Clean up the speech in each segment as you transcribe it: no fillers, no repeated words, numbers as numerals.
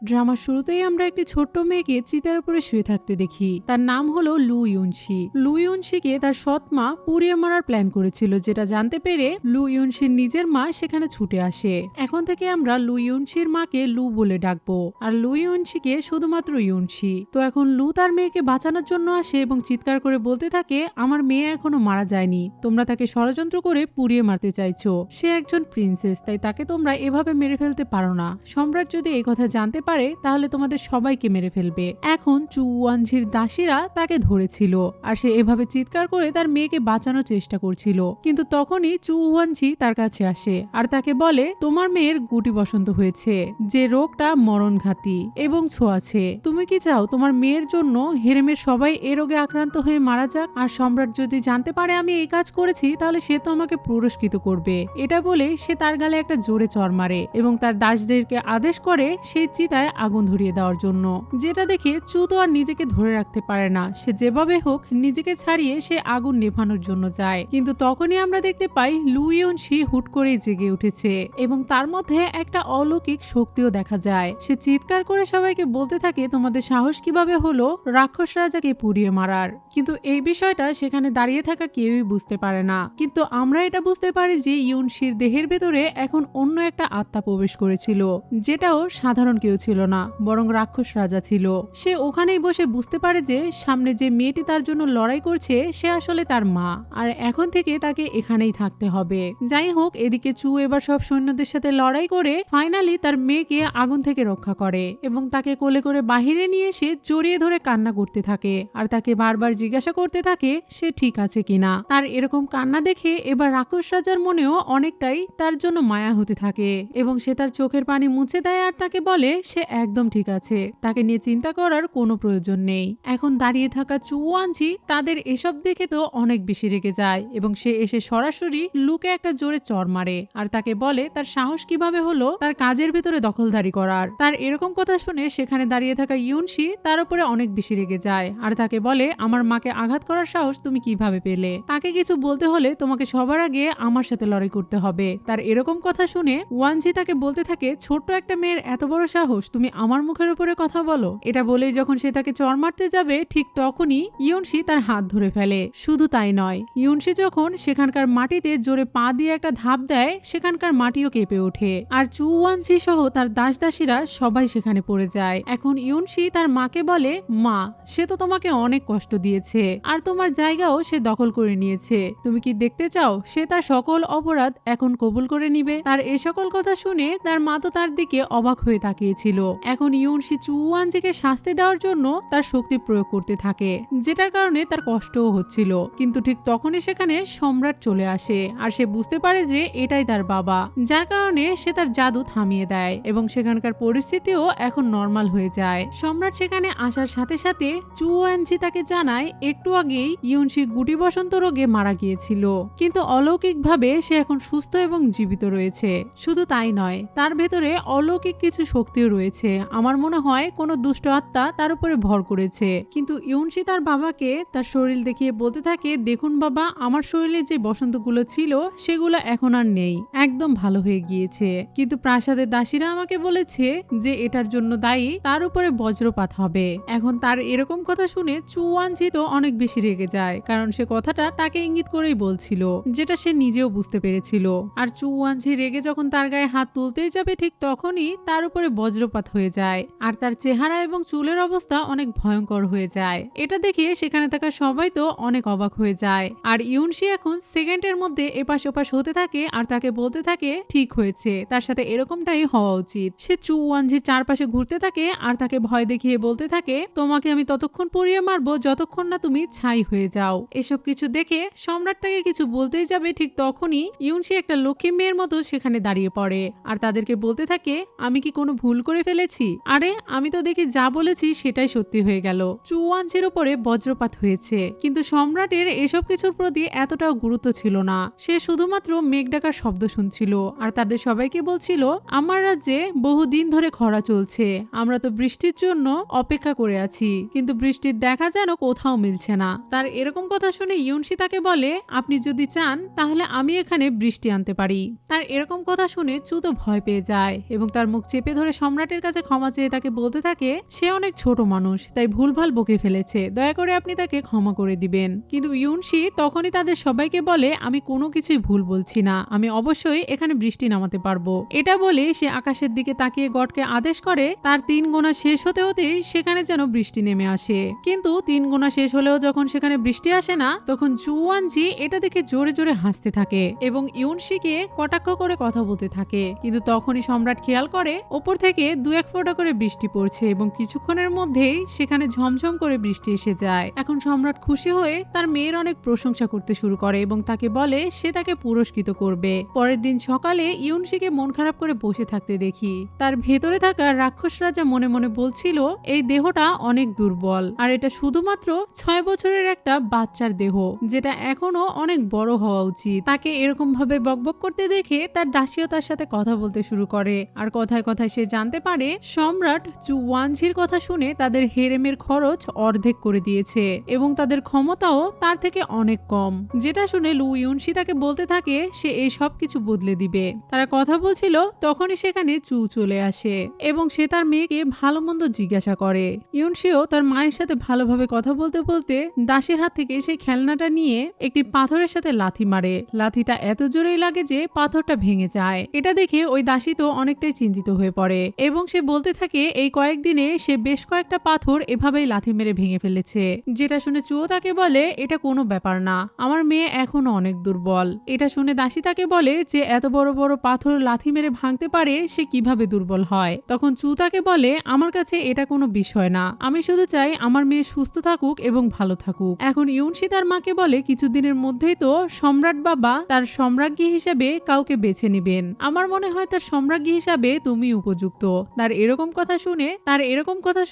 ড্রামার শুরুতেই আমরা একটি ছোট্ট মেয়েকে চিতার উপরে শুয়ে থাকতে দেখি। তার নাম হলো লু ইউনশি। লু ইউনশিকে তার সৎ মা পুড়িয়ে মারার প্ল্যান করেছিল, যেটা জানতে পেরে লু ইউনশির নিজের মা সেখানে ছুটে আসে। এখন থেকে আমরা লু ইউনশির মাকে লু বলে ডাকবো, আর লু ইউনশিকে শুধুমাত্র ইউনশি। তো এখন লু তার মেয়েকে বাঁচানোর জন্য আসে এবং চিৎকার করে বলতে থাকে, আমার মেয়ে এখনো মারা যায়নি, তোমরা তাকে ষড়যন্ত্র করে পুড়িয়ে মারতে চাইছো। সে একজন প্রিন্সেস, তাই তাকে তোমরা এভাবে মেরে ফেলতে পারো না। সম্রাট যদি এই কথা জানতে পারে তাহলে তোমাদের সবাইকে মেরে ফেলবে। এখন চু ওয়ানঝির দাসীরা তাকে ধরেছিল, আর সে এভাবে চিৎকার করে তার মেয়েকে বাঁচানোর চেষ্টা করছিল। কিন্তু তখনই চু ওয়ানঝি তার কাছে আসে আর তাকে বলে, তোমার মেয়ের গুটি বসন্ত হয়েছে, যে রোগটা মরণঘাতী এবং ছোঁয়াছে। তুমি কি চাও তোমার মেয়ের জন্য হেরেমের সবাই এ রোগে আক্রান্ত হয়ে মারা যাক? আর সম্রাট যদি জানতে পারে আমি এই কাজ করেছি তাহলে সে তো আমাকে পুরস্কৃত করবে। এটা বলে সে তার গালে একটা জোরে চড় মারে এবং তার দাসদেরকে আদেশ করে সেই চিতায় আগুন ধরিয়ে দেওয়ার জন্য। যেটা দেখে চু তো আর নিজেকে ধরে রাখতে পারে না, সে যেভাবে হোক নিজেকে ছাড়িয়ে সে আগুন নেভানোর জন্য যায়। কিন্তু তখনই আমরা দেখতে পাই লু ইউনশি হুট করেই জেগে উঠেছে এবং তার মধ্যে একটা অলৌকিক শক্তিও দেখা যায়। সে চিৎকার করে সবাইকে বলতে থাকে, তোমাদের সাহস কিভাবে হলো রাক্ষস রাজাকে পুড়িয়ে মারার? কিন্তু এই বিষয়টা সেখানে দাঁড়িয়ে থাকা কেউই বুঝতে পারে না। কিন্তু আমরা এটা বুঝতে পারি যে ইউনশির দেহের ভেতরে এখন অন্য একটা আত্মা প্রবেশ করেছিল, যেটাও সাধারণ কেউ ছিল না, বরং রাক্ষস রাজা ছিল। সে ওখানেই বসে বুঝতে পারে যে সামনে যে মেয়েটি তার জন্য লড়াই করছে সে আসলে তার মা, আর এখন থেকে তাকে এখানেই থাকতে হবে। যাই হোক, এদিকে চু এবার সব সৈন্যদের সাথে লড়াই করে ফাইনালি তার মেয়েকে আগুন থেকে রক্ষা করে এবং তাকে কোলে করে বাহিরে নিয়ে এসে জড়িয়ে ধরে কান্না করতে থাকে আর তাকে বারবার জিজ্ঞাসা করতে থাকে সে ঠিক আছে কিনা। তার এরকম কান্না দেখে এবার রাক্ষস রাজার মনেও অনেকটাই তার জন্য মায়া হতে থাকে এবং সে তার চোখের পানি মুছে দেয় আর তাকে বলে সে একদম ঠিক আছে, তাকে নিয়ে চিন্তা করার কোনো প্রয়োজন নেই। এখন দাঁড়িয়ে থাকা চু ওয়ানঝি তাদের এসব দেখে তো অনেক বেশি রেগে যায় এবং সে এসে সরাসরি লুকে একটা জোরে চড় মারে আর তাকে বলে তার সাহস কিভাবে হলো তার কাজের ভেতরে দখলদারি করার। তার এরকম কথা শুনে সেখানে দাঁড়িয়ে থাকা ইউনশি তার উপরে অনেক বেশি রেগে যায় আর তাকে বলে, আমার মাকে আঘাত করার সাহস তুমি কিভাবে পেলে? তাকে কিছু বলতে হলে তোমাকে সবার আগে আমার সাথে লড়াই করতে হবে। তার এরকম কথা শুনে ওয়ানঝি তাকে বলতে থাকে, ছোট্ট একটা মেয়ের এত বড় সাহস, তুমি আমার মুখের উপরে কথা বলো? এটা বলেই যখন সে তাকে চড় মারতে যাবে ঠিক তখনই ইউনশি তার হাত ধরে ফেলে। শুধু তাই নয়, ইউনশি যখন সেখানকার মাটিতে জোরে পা দিয়ে একটা ধাপ দেয় সেখানকার মাটিও কেঁপে ওঠে আর চু ওয়ানঝি সহ তার দাস দাসীরা সবাই সেখানে পড়ে যায়। এখন ইউনশি তার মাকে বলে, মা, সে তো তোমাকে অনেক কষ্ট দিয়েছে আর তোমার জায়গাও সে দখল করে নিয়েছে, তুমি কি দেখতে চাও সে তার সকল অপরাধ এখন কবুল করে নিবে? তার এ সকল কথা শুনে তার মা তো তার দিকে অবাক হয়ে তাকিয়েছিল। এখন ইউনশি চু ওয়ানঝিকে শাস্তি দেওয়ার জন্য তার শক্তি প্রয়োগ করতে থাকে, যেটার কারণে তার কষ্টও হচ্ছিল। কিন্তু ঠিক তখনই সেখানে সম্রাট চলে আসে আর সে বুঝতে পারে যে এটাই তার বাবা, যার কারণে সে তার জাদু থামিয়ে দেয় এবং সেখানকার পরিস্থিতিও এখন নর্মাল হয়ে যায়। সম্রাট সেখানে আসার সাথে সাথে চু ওয়ানঝি তাকে জানায় একটু আগেই ইউনশি গুটি বসন্ত রোগে মারা গিয়েছিল, কিন্তু অলৌকিকভাবে সে এখন সুস্থ এবং জীবিত রয়েছে। শুধু তাই নয়, তার ভেতরে অলৌকিক কিছু শক্তিও রয়েছে। আমার মনে হয় কোনো দুষ্ট আত্মা তার উপরে ভর করেছে। কিন্তু ইউনশি তার বাবাকে তার শরীর দেখিয়ে বলতে থাকে, দেখুন বাবা, আমার শরীরে যে বসন্তগুলো ছিল সেগুলো এখন আর নেই, একদম ভালো হয়ে গিয়েছে। কিন্তু প্রাসাদের দাসীরা আমাকে বলেছে যে এটার জন্য দায়ী তার উপরে বজ্রপাত হবে। এখন তার এরকম কথা শুনে চু ওয়ানঝি তো অনেক বেশি রেগে যায়, কারণ সে কথাটা তাকে ইঙ্গিত করেই বলছিল, যেটা সে নিজেও বুঝতে পেরেছিল। আর চু ওয়ানঝি রেগে যখন তার গায়ে হাত তুলতেই যাবে ঠিক তখনই তার উপরে বজ্রপাত হয়ে যায় আর তার চেহারা এবং চুলের অবস্থা অনেক ভয়ঙ্কর হয়ে যায়। এটা দেখে সেখানে থাকা সবাই তো অনেক অবাক হয়ে যায় আর ইউনশি এখন সেকেন্ডের মধ্যে এপাশ ওপাশ হতে থাকে আর তাকে বলতে থাকে ঠিক হয়েছে, তার সাথে এরকমটাই হওয়া উচিত। সে চু ওয়ানঝির চারপাশে ঘুরতে থাকে আর তাকে ভয় দেখিয়ে বলতে থাকে, তোমাকে আমি ততক্ষণ পুড়িয়ে মারবো যতক্ষণ না তুমি ছাই হয়ে যাও। এসব কিছু দেখে সম্রাট তাকে কিছু বলতেই যাবে ঠিক তখনই ইউনশি একটা লক্ষ্মী মেয়ের মতো সেখানে দাঁড়িয়ে পড়ে আর তাদেরকে বলতে থাকে, আমি কি কোনো ভুল করে ফেলেছি? আরে আমি তো দেখি যা বলেছি সেটাই সত্যি হয়ে গেল। চু ওয়ানঝির উপরে বজ্রপাত হয়েছে, কিন্তু সম্রাটের এসব কিছুর প্রতি এতটাও গুরুত্ব ছিল না। সে শুধুমাত্র মেঘ ডাকার শব্দ শুনছিল আর তাদের সবাইকে বলছিল, আমার রাজ্যে বহুদিন ধরে খরা চলছে, আমরা তো বৃষ্টির জন্য অপেক্ষা করে আছি, কিন্তু বৃষ্টির দেখা যেন কোথাও মিলছে না। তার এরকম কথা শুনে ইউনশি তাকে বলে, আপনি যদি চান তাহলে আমি এখানে বৃষ্টি আনতে পারি। তার এরকম কথা শুনে চু তো ভয় পেয়ে যায় এবং তার মুখ চেপে ধরে সম্রাট সম্রাটের কাছে ক্ষমা চেয়ে তাকে বলতে থাকে সে অনেক ছোট মানুষ, তাই ভুলভাল বকে ফেলেছে, দয়া করে আপনি তাকে ক্ষমা করে দিবেন। কিন্তু ইউনশি তখনই তাদের সবাইকে বলে আমি কোনো কিছুই ভুল বলছি না, আমি অবশ্যই এখানে বৃষ্টি নামাতে পারবো। এটা বলে সে আকাশের দিকে তাকিয়ে গডকে আদেশ করে তার 3 গোনা শেষ হতে হতে সেখানে যেন বৃষ্টি নেমে আসে। কিন্তু 3 গোনা শেষ হলেও যখন সেখানে বৃষ্টি আসে না, তখন জুওয়ানজি এটা দেখে জোরে জোরে হাসতে থাকে এবং ইউনশিকে কটাক্ষ করে কথা বলতে থাকে। কিন্তু তখনই সম্রাট খেয়াল করে ওপর থেকে 2-1 ফোঁটা করে বৃষ্টি পড়ছে এবং কিছুক্ষণের মধ্যেই সেখানে ঝমঝম করে বৃষ্টি এসে যায়। এখন সম্রাট খুশি হয়ে তার মেয়ের অনেক প্রশংসা করতে শুরু করে এবং তাকে বলে সে তাকে পুরস্কৃত করবে। পরের দিন সকালে ইউনশিকে মন খারাপ করে বসে থাকতে দেখি। তার ভেতরে থাকা রাক্ষস রাজা মনে মনে বলছিল এই দেহটা অনেক দুর্বল, আর এটা শুধুমাত্র 6 বছরের একটা বাচ্চার দেহ, যেটা এখনো অনেক বড় হওয়া উচিত। তাকে এরকম ভাবে বকবক করতে দেখে তার দাসীও তার সাথে কথা বলতে শুরু করে। আর কথায় কথায় সে জানতে পারে সম্রাট জুওয়ানজির কথা শুনে তাদের হেরেমের খরচ অর্ধেক করে দিয়েছে এবং তাদের ক্ষমতাও তার থেকে অনেক কম। যেটা শুনে লু ইউনশি তাকে বলতে থাকে সে এই সব কিছু বদলে দিবে। তারা কথা বলছিল তখনই সেখানে চু চলে আসে এবং সে তার মেয়েকে ভালো মন্দ জিজ্ঞাসা করে। ইউনশিও তার মায়ের সাথে ভালোভাবে কথা বলতে বলতে দাসীর হাত থেকে সেই খেলনাটা নিয়ে একটি পাথরের সাথে লাথি মারে। লাথিটা এত জোরেই লাগে যে পাথরটা ভেঙে যায়। এটা দেখে ওই দাসী তো অনেকটাই চিন্তিত হয়ে পড়ে এবং সে বলতে থাকে এই কয়েকদিনে সে বেশ কয়েকটা পাথর এভাবেই লাথি মেরে ভেঙে ফেলেছে। যেটা শুনে চুও তাকে বলে এটা কোনো ব্যাপার না, আমার মেয়ে এখনো অনেক দুর্বল। এটা শুনে দাসী তাকে বলে যে এত বড় বড় পাথর লাথি মেরে ভাঙতে পারে সে কিভাবে দুর্বল হয়। তখন চু তাকে বলে আমার কাছে এটা কোনো বিষয় না, আমি শুধু চাই আমার মেয়ে সুস্থ থাকুক এবং ভালো থাকুক। এখন ইউনশি তার মাকে বলে কিছুদিনের মধ্যেই তো সম্রাট বাবা তার সম্রাজ্ঞী হিসেবে কাউকে বেছে নেবেন, আমার মনে হয় তার সম্রাজ্ঞী হিসাবে তুমি উপযুক্ত। তার এরকম কথা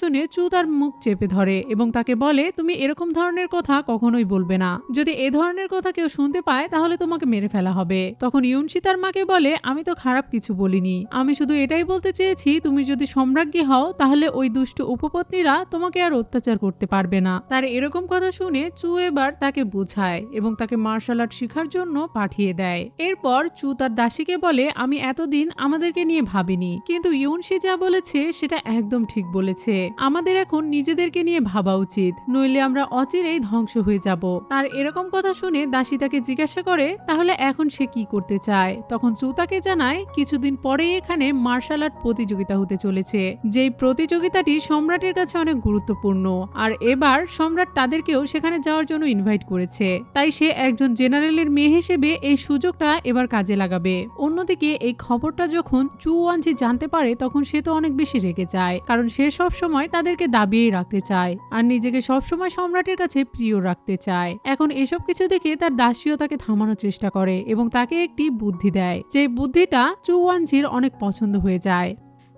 শুনে চু তার মুখ চেপে ধরে এবং তাকে বলে তুমি এরকম ধরনের কথা কখনোই বলবে না, যদি এ ধরনের কথা কেউ শুনতে পায় তাহলে তোমাকে মেরে ফেলা হবে। তখন ইউনশি তার মাকে বলে আমি তো খারাপ কিছু বলিনি, আমি শুধু এটাই বলতে চেয়েছি তুমি যদি সম্রাজ্ঞী হও তাহলে ওই দুষ্ট উপপত্নীরা তোমাকে আর অত্যাচার করতে পারবে না। তার এরকম কথা শুনে চু এবার তাকে বুঝায় এবং তাকে মার্শাল আর্ট শেখার জন্য পাঠিয়ে দেয়। এরপর চু তার দাসীকে বলে আমি এতদিন আমাদেরকে নিয়ে ভাবিনি, কিন্তু ইউনশি যা বলেছে সেটা একদম ঠিক বলেছে, আমাদের এখন নিজেদেরকে নিয়ে ভাবা উচিত, নইলে আমরা অচিরেই ধ্বংস হয়ে যাব। তার এরকম কথা শুনে দাসী তাকে জিজ্ঞাসা করে তাহলে এখন সে কি করতে চায়। তখন চু তাকে জানায় কিছুদিন পরেই এখানে মার্শাল আর্ট প্রতিযোগিতা হতে চলেছে, যেই প্রতিযোগিতাটি সম্রাটের কাছে অনেক গুরুত্বপূর্ণ, আর এবার সম্রাট তাদেরকেও সেখানে যাওয়ার জন্য ইনভাইট করেছে। তাই সে একজন জেনারেলের মেয়ে হিসেবে এই সুযোগটা এবার কাজে লাগাবে। অন্যদিকে এই খবরটা যখন চু ওয়ানজি জানতে পারে তখন সে তো অনেক বেশি রেগে যায়, কারণ সে সব সময় তাদেরকে দাবিয়েই রাখতে চায় আর নিজেকে সবসময় সম্রাটের কাছে প্রিয় রাখতে চায়। এখন এসব কিছু দেখে তার দাসীও তাকে থামানোর চেষ্টা করে এবং তাকে একটি বুদ্ধি দেয়, যে বুদ্ধিটা চু ওয়ানজির অনেক পছন্দ হয়ে যায়।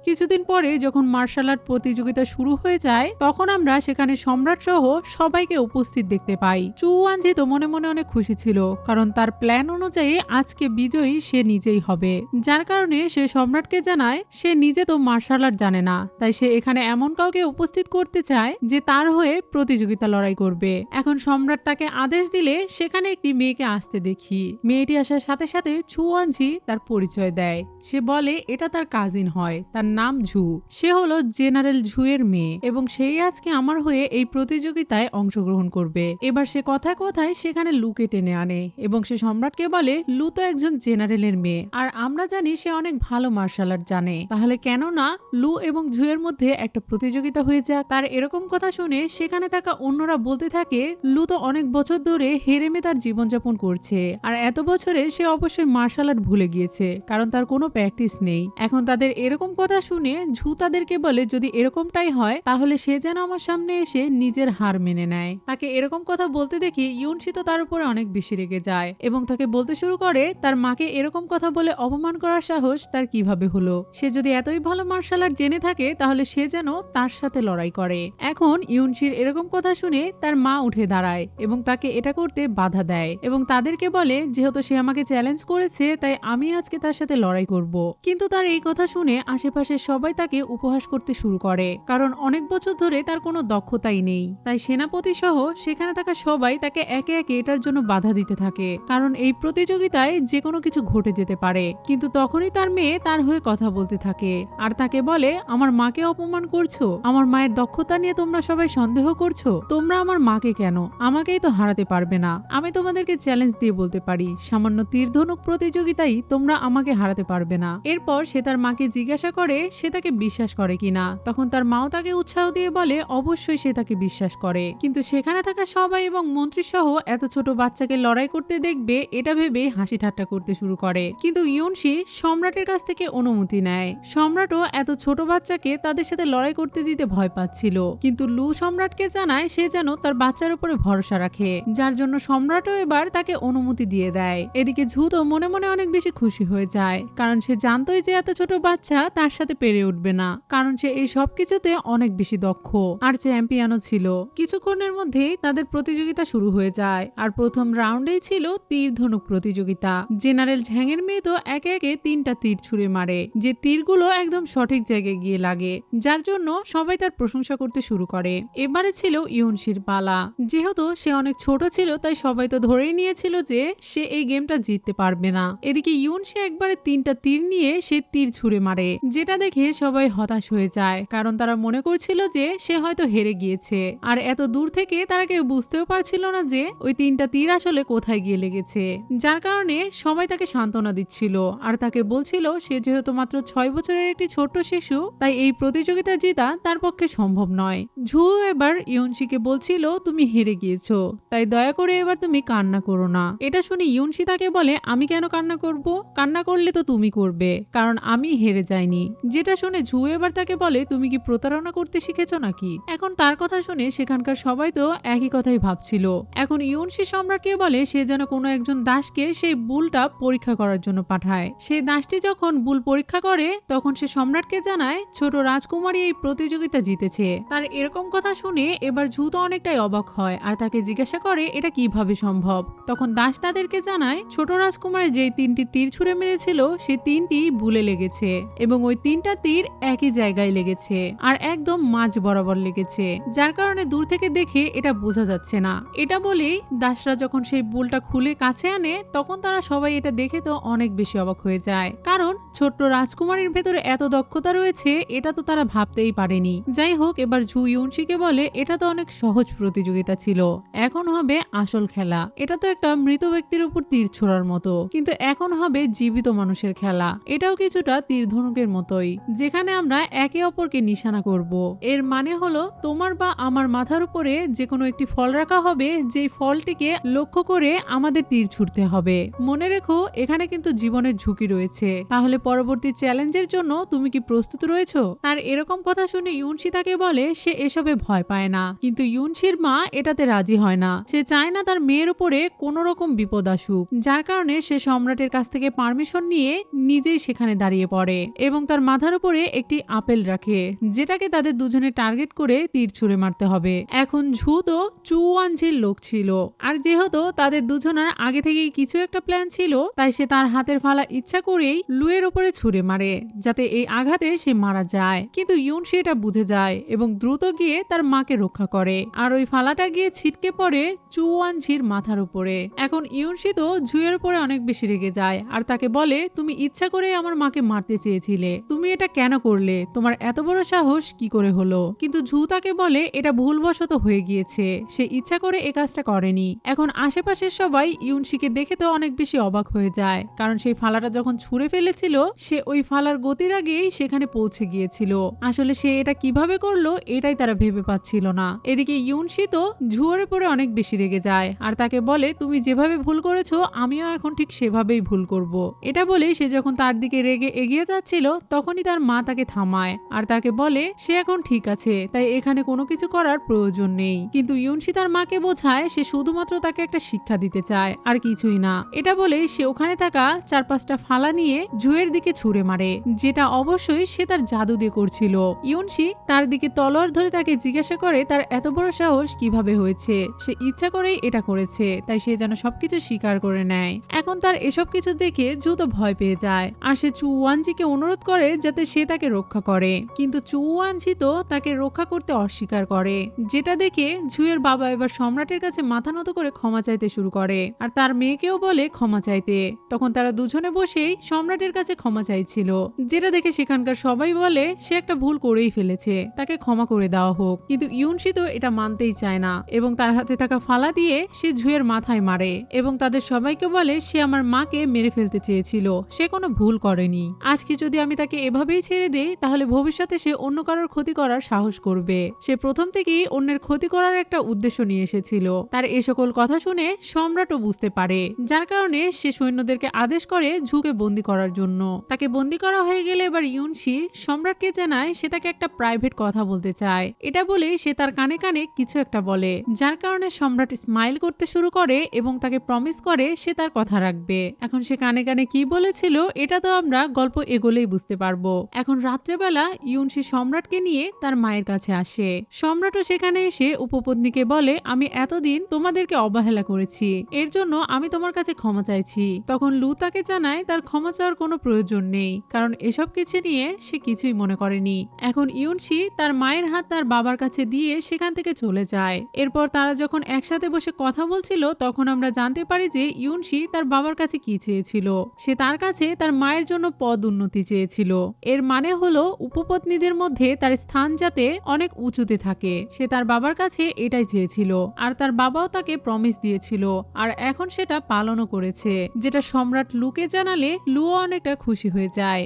কিছুদিন পরে যখন মার্শাল আর্ট প্রতিযোগিতা শুরু হয়ে যায় তখন আমরা সেখানে সম্রাট সহ সবাইকে উপস্থিত দেখতে পাই। চু ওয়ানজি তো মনে মনে অনেক খুশি ছিল, কারণ তার প্ল্যান অনুযায়ী আজকে বিজয়ী সে নিজেই হবে, যার কারণে সে সম্রাটকে জানায় সে নিজে তো মার্শাল আর্ট জানে না, তাই সে এখানে এমন কাউকে উপস্থিত করতে চায় যে তার হয়ে প্রতিযোগিতা লড়াই করবে। এখন সম্রাট তাকে আদেশ দিলে সেখানে একটি মেয়েকে আসতে দেখি। মেয়েটি আসার সাথে সাথে চু ওয়ানজি তার পরিচয় দেয়। সে বলে এটা তার কাজিন হয়, তার নাম ঝু, সে হলো জেনারেল ঝুয়ের মেয়ে এবং সেই আজকে আমার হয়ে এই প্রতিযোগিতায় অংশগ্রহণ করবে। এবার সে কথায় কথায় সেখানে লুকে টেনে আনে এবং সে সম্রাটকে বলে লু তো একজন জেনারেলের মেয়ে আর আমরা জানি সে অনেক ভালো মার্শাল আর্ট জানে, তাহলে কেন না লু এবং ঝুয়ের মধ্যে একটা প্রতিযোগিতা হয়ে যাক। তার এরকম কথা শুনে সেখানে থাকা অন্যরা বলতে থাকে লু তো অনেক বছর ধরে হেরেমে তার জীবনযাপন করছে আর এত বছরে সে অবশ্যই মার্শাল আর্ট ভুলে গিয়েছে, কারণ তার কোনো প্র্যাকটিস নেই। এখন তাদের এরকম কথা শুনে ঝু তাদেরকে বলে যদি এরকমটাই হয় তাহলে সে যেন আমার সামনে এসে নিজের হার মেনে নেয়। তাকে এরকম কথা বলতে দেখি ইউনশি তো তার উপরে অনেক বেশি রেগে যায় এবং তাকে বলতে শুরু করে তার মাকে এরকম কথা বলে অপমান করার সাহস তার কিভাবে হলো, সে যদি এতই ভালো মার্শাল আর্ট জেনে থাকে তাহলে সে যেন তার সাথে লড়াই করে। এখন ইউনশির এরকম কথা শুনে তার মা উঠে দাঁড়ায় এবং তাকে এটা করতে বাধা দেয় এবং তাদেরকে বলে যেহেতু সে আমাকে চ্যালেঞ্জ করেছে তাই আমি আজকে তার সাথে লড়াই করব। কিন্তু তার এই কথা শুনে আশেপাশে আশেপাশের সবাই তাকে উপহাস করতে শুরু করে, কারণ অনেক বছর ধরে তার কোনো দক্ষতাই নেই। তাই সেনাপতি সহ সেখানে থাকা সবাই তাকে একে একে এটার জন্য বাধা দিতে থাকে, কারণ এই প্রতিযোগিতায় যে কোনো কিছু ঘটে যেতে পারে। কিন্তু তখনই তার মেয়ে তার হয়ে কথা বলতে থাকে আর তাকে বলে, আমার মাকে অপমান করছো, আমার মায়ের দক্ষতা নিয়ে তোমরা সবাই সন্দেহ করছো, তোমরা আমার মাকে কেন, আমাকেই তো হারাতে পারবে না। আমি তোমাদেরকে চ্যালেঞ্জ দিয়ে বলতে পারি, সামান্য তীর ধনুক প্রতিযোগিতায় তোমরা আমাকে হারাতে পারবে না। এরপর সে তার মাকে জিজ্ঞাসা করে সে তাকে বিশ্বাস করে কিনা। তখন তার মাও তাকে উৎসাহ দিয়ে বলে অবশ্যই সে তাকে বিশ্বাস করে। কিন্তু সেখানে থাকা সবাই এবং মন্ত্রী সহ এত ছোট বাচ্চাকে লড়াই করতে দেখবে এটা ভেবে হাসি ঠাট্টা করতে শুরু করে। কিন্তু ইয়নশি সম্রাটের কাছ থেকে অনুমতি নেয়। সম্রাটও এত ছোট বাচ্চাকে তাদের সাথে লড়াই করতে দিতে ভয় পাচ্ছিল, কিন্তু লু সম্রাটকে জানায় সে যেন তার বাচ্চার উপরে ভরসা রাখে, যার জন্য সম্রাটও এবার তাকে অনুমতি দিয়ে দেয়। এদিকে ঝু তো মনে মনে অনেক বেশি খুশি হয়ে যায়, কারণ সে জানতোই যে এত ছোট বাচ্চা তার সাথে পেরে উঠবে না, কারণ সে এই সব কিছুতে অনেক বেশি দক্ষ আর চ্যাম্পিয়নও ছিল। কিছুক্ষণের মধ্যেই তাদের প্রতিযোগিতা শুরু হয়ে যায়, আর প্রথম রাউন্ডেই ছিল তীর ধনুক প্রতিযোগিতা। জেনারেল ঝ্যাংয়ের মেয়ে তো একে একে 3টা তীর ছুঁড়ে মারে, যে তীরগুলো একদম সঠিক জায়গায় গিয়ে লাগে, যার জন্য সবাই তার প্রশংসা করতে শুরু করে। এবারে ছিল ইয়নশির পালা। যেহেতু সে অনেক ছোট ছিল তাই সবাই তো ধরেই নিয়েছিল যে সে এই গেমটা জিততে পারবে না। এদিকে ইয়নশি একবারে 3টা তীর নিয়ে সে তীর ছুঁড়ে মারে, যেটা দেখে সবাই হতাশ হয়ে যায়, কারণ তারা মনে করছিল যে সে হয়তো হেরে গিয়েছে। আর এত দূর থেকে তারা কেউ বুঝতেও পারছিল না যে ওই 3টা তীর আসলে কোথায় গিয়ে লেগেছে, যার কারণে সবাই তাকে সান্ত্বনা দিচ্ছিল আর তাকে বলছিল সে যেহেতু মাত্র 6 বছরের একটি ছোট্ট শিশু, তাই এই প্রতিযোগিতা জেতা তার পক্ষে সম্ভব নয়। ঝু এবার ইয়নশিকে বলছিল তুমি হেরে গিয়েছো, তাই দয়া করে এবার তুমি কান্না করো না। এটা শুনে ইয়নশি তাকে বলে আমি কেন কান্না করব, কান্না করলে তো তুমি করবে, কারণ আমি হেরে যাইনি। যেটা শুনে ঝু এবার তাকে বলে তুমি কি প্রতারণা করতে শিখেছো নাকি। এখন তার কথা শুনে সেখানকার সবাই তো একই কথাই ভাবছিল। এখন ইয়নশি সম্রাটকে বলে সে যেন কোনো একজন দাসকে সেই বুলটা পরীক্ষা করার জন্য পাঠায়। সেই দাসটি যখন বুল পরীক্ষা করে তখন সে সম্রাটকে জানায় ছোট রাজকুমারী এই প্রতিযোগিতা জিতেছে। তার এরকম কথা শুনে এবার ঝু তো অনেকটাই অবাক হয় আর তাকে জিজ্ঞাসা করে এটা কিভাবে সম্ভব। তখন দাস তাদেরকে জানায় ছোট রাজকুমারী যেই 3টি তীর ছুঁড়ে মেরেছিল সেই 3টি বুলে লেগেছে এবং ওই 3টা তীর একই জায়গায় লেগেছে আর একদম মাঝ বরাবর লেগেছে, যার কারণে দূর থেকে দেখে এটা বোঝা যাচ্ছে না। এটা বলেই দাসরা যখন সেই বুলটা খুলে কাছে আনে তখন তারা সবাই এটা দেখে তো অনেক বেশি অবাক হয়ে যায়, কারণ ছোট্ট রাজকুমারীর ভেতরে এত দক্ষতা রয়েছে এটা তো তারা ভাবতেই পারেনি। যাই হোক, এবার ঝু ইয়নশিকে বলে এটা তো অনেক সহজ প্রতিযোগিতা ছিল, এখন হবে আসল খেলা। এটা তো একটা মৃত ব্যক্তির উপর তীর ছোড়ার মতো, কিন্তু এখন হবে জীবিত মানুষের খেলা। এটাও কিছুটা তীর ধনুকের মতোই, যেখানে আমরা একে অপরকে নিশানা করব। এর মানে হলো তোমার বা আমার মাথার উপরে যে কোনো একটি ফল রাখা হবে, যেই ফলটিকে লক্ষ্য করে আমাদের তীর ছুটতে হবে। মনে রেখো এখানে কিন্তু জীবনের ঝুঁকি রয়েছে, তাহলে পরবর্তী চ্যালেঞ্জের জন্য তুমি কি প্রস্তুত রয়েছো। আর এরকম কথা শুনে ইয়নশি তাকে বলে সে এসবে ভয় পায় না, কিন্তু ইয়নশির মা এটাতে রাজি হয় না। সে চায় না তার মেয়ের উপরে কোনো রকম বিপদ আসুক, যার কারণে সে সম্রাটের কাছ থেকে পারমিশন নিয়ে নিজেই সেখানে দাঁড়িয়ে পড়ে এবং তার মাথার উপরে একটি আপেল রাখে, যেটাকে তাদের দুজনে টার্গেট করে তীর ছুঁড়ে মারতে হবে। এখন ঝু তো চুয়ানঝির লোক ছিল, আর যেহেতু তাদের দুজনের আগে থেকেই কিছু একটা প্ল্যান ছিল, তাই সে তার হাতের ফালা ইচ্ছা করেই লুয়ের উপরে ছুঁড়ে মারে, যাতে এই আঘাতে সে মারা যায়। কিন্তু ইয়নশি এটা বুঝে যায় এবং দ্রুত গিয়ে তার মাকে রক্ষা করে, আর ওই ফালাটা গিয়ে ছিটকে পড়ে চুয়ানঝির মাথার উপরে। এখন ইয়নশি তো ঝুয়ের উপরে অনেক বেশি রেগে যায় আর তাকে বলে তুমি ইচ্ছা করে আমার মাকে মারতে চেয়েছিলে, তুমি এটা কেন করলে, তোমার এত বড় সাহস কি করে হলো। কিন্তু ঝু তাকে বলে এটা ভুলবশত হয়ে গিয়েছে, সে ইচ্ছা করে এই কাজটা করেনি। এখন আশেপাশের সবাই ইয়নশিকে দেখে তো অনেক বেশি অবাক হয়ে যায়, কারণ সেই ফালাটা যখন ছুঁড়ে ফেলেছিল সে ওই ফালার গতির আগেই সেখানে পৌঁছে গিয়েছিল। আসলে সে এটা কিভাবে করলো এটাই তারা ভেবে পাচ্ছিল না। এদিকে ইয়নশি তো ঝুয়ের উপরে অনেক বেশি রেগে যায় আর তাকে বলে তুমি যেভাবে ভুল করেছো আমিও এখন ঠিক সেভাবেই ভুল করব। এটা বলে সে যখন তার দিকে রেগে এগিয়ে যাচ্ছিল তখনই তার মা তাকে থামায় আর তাকে বলে সে এখন ঠিক আছে, তাই এখানে কোনো কিছু করার প্রয়োজন নেই। কিন্তু ইয়নশি তার মাকে বোঝায় সে শুধুমাত্র তাকে একটা শিক্ষা দিতে চায় আর কিছুই না। এটা বলে সে ওখানে থাকা 4-5টা ফালা নিয়ে ঝুয়ের দিকে ছুঁড়ে মারে, যেটা অবশ্যই সে তার জাদু দিয়ে করছিল। ইয়নশি তার দিকে তলোয়ার ধরে তাকে জিজ্ঞাসা করে তার এত বড় সাহস কিভাবে হয়েছে, সে ইচ্ছা করেই এটা করেছে, তাই সে যেন সবকিছু স্বীকার করে নেয়। এখন তার এসব কিছু দেখে ঝু তো ভয় পেয়ে যায় আর সে চুয়ানজিকে অনুরোধ করে যাতে সে তাকে রক্ষা করে, কিন্তু চু ওয়ানজি তো তাকে রক্ষা করতে অস্বীকার করে, যেটা দেখে ঝুয়ের বাবা এবার সম্রাটের কাছে মাথা নত করে ক্ষমা চাইতে শুরু করে আর তার মেয়েকেও বলে ক্ষমা চাইতে। তখন তারা দুজনে বসেই সম্রাটের কাছে ক্ষমা চাইছিল, যেটা দেখে সেখানকার সবাই বলে সে একটা ভুল করেই ফেলেছে, তাকে ক্ষমা করে দেওয়া হোক। কিন্তু ইউনশি তো এটা মানতেই চায় না এবং তার হাতে থাকা ফালা দিয়ে সে ঝুয়ের মাথায় মারে এবং তাদের সবাইকে বলে সে আমার মাকে মেরে ফেলতে চেয়েছিল, সে কোনো ভুল করেনি। আজকে যদি আমি তাকে এভাবেই ছেড়ে দেই তাহলে ভবিষ্যতে সে অন্য কারোর ক্ষতি করার সাহস করবে। সে প্রথম থেকেই অন্যের ক্ষতি করার একটা উদ্দেশ্য নিয়ে এসেছিল। তার এ সকল কথা শুনে সম্রাটও বুঝতে পারে, যার কারণে সে সৈন্যদেরকে আদেশ করে ঝুকে বন্দি করার জন্য। তাকে বন্দি করা হয়ে গেলে এবার ইউনশি সম্রাটকে জানায় সে তাকে একটা প্রাইভেট কথা বলতে চায়। এটা বলে সে তার কানে কানে কিছু একটা বলে, যার কারণে সম্রাট স্মাইল করতে শুরু করে এবং তাকে প্রমিস করে সে তার কথা রাখবে। এখন সে কানে কানে কি বলেছিল এটা তো আমরা গল্প এগোলেই বুঝতে পারবো। এখন রাত্রেবেলা ইউনশি সম্রাটকে নিয়ে তার মায়ের কাছে আসে। সম্রাটও সেখানে এসে উপপত্নীকে বলে আমি এতদিন তোমাদেরকে অবহেলা করেছি, এর জন্য আমি তোমার কাছে ক্ষমা চাইছি। তখন লু তাকে জানায় তার ক্ষমা চাওয়ার কোনো প্রয়োজন নেই, কারণ এসব কিছু নিয়ে সে কিছুই মনে করেনি। এখন ইউনশি তার মায়ের হাত তার বাবার কাছে দিয়ে সেখান থেকে চলে যায়। এরপর তারা যখন একসাথে বসে কথা বলছিল তখন আমরা জানতে পারি যে ইউনশি তার বাবার কাছে কি চেয়েছিল। সে তার কাছে তার মায়ের জন্য পদ উন্নতি চেয়েছিল। এর মানে হলো উপপত্নীদের মধ্যে তার স্থান যাতে অনেক উঁচুতে থাকে, সে তার বাবার কাছে এটাই চেয়েছিল আর তার বাবাও তাকে প্রমিস দিয়েছিল আর এখন সেটা পালনও করেছে, যেটা সম্রাট লুকে জানালে লুও অনেকটা খুশি হয়ে যায়।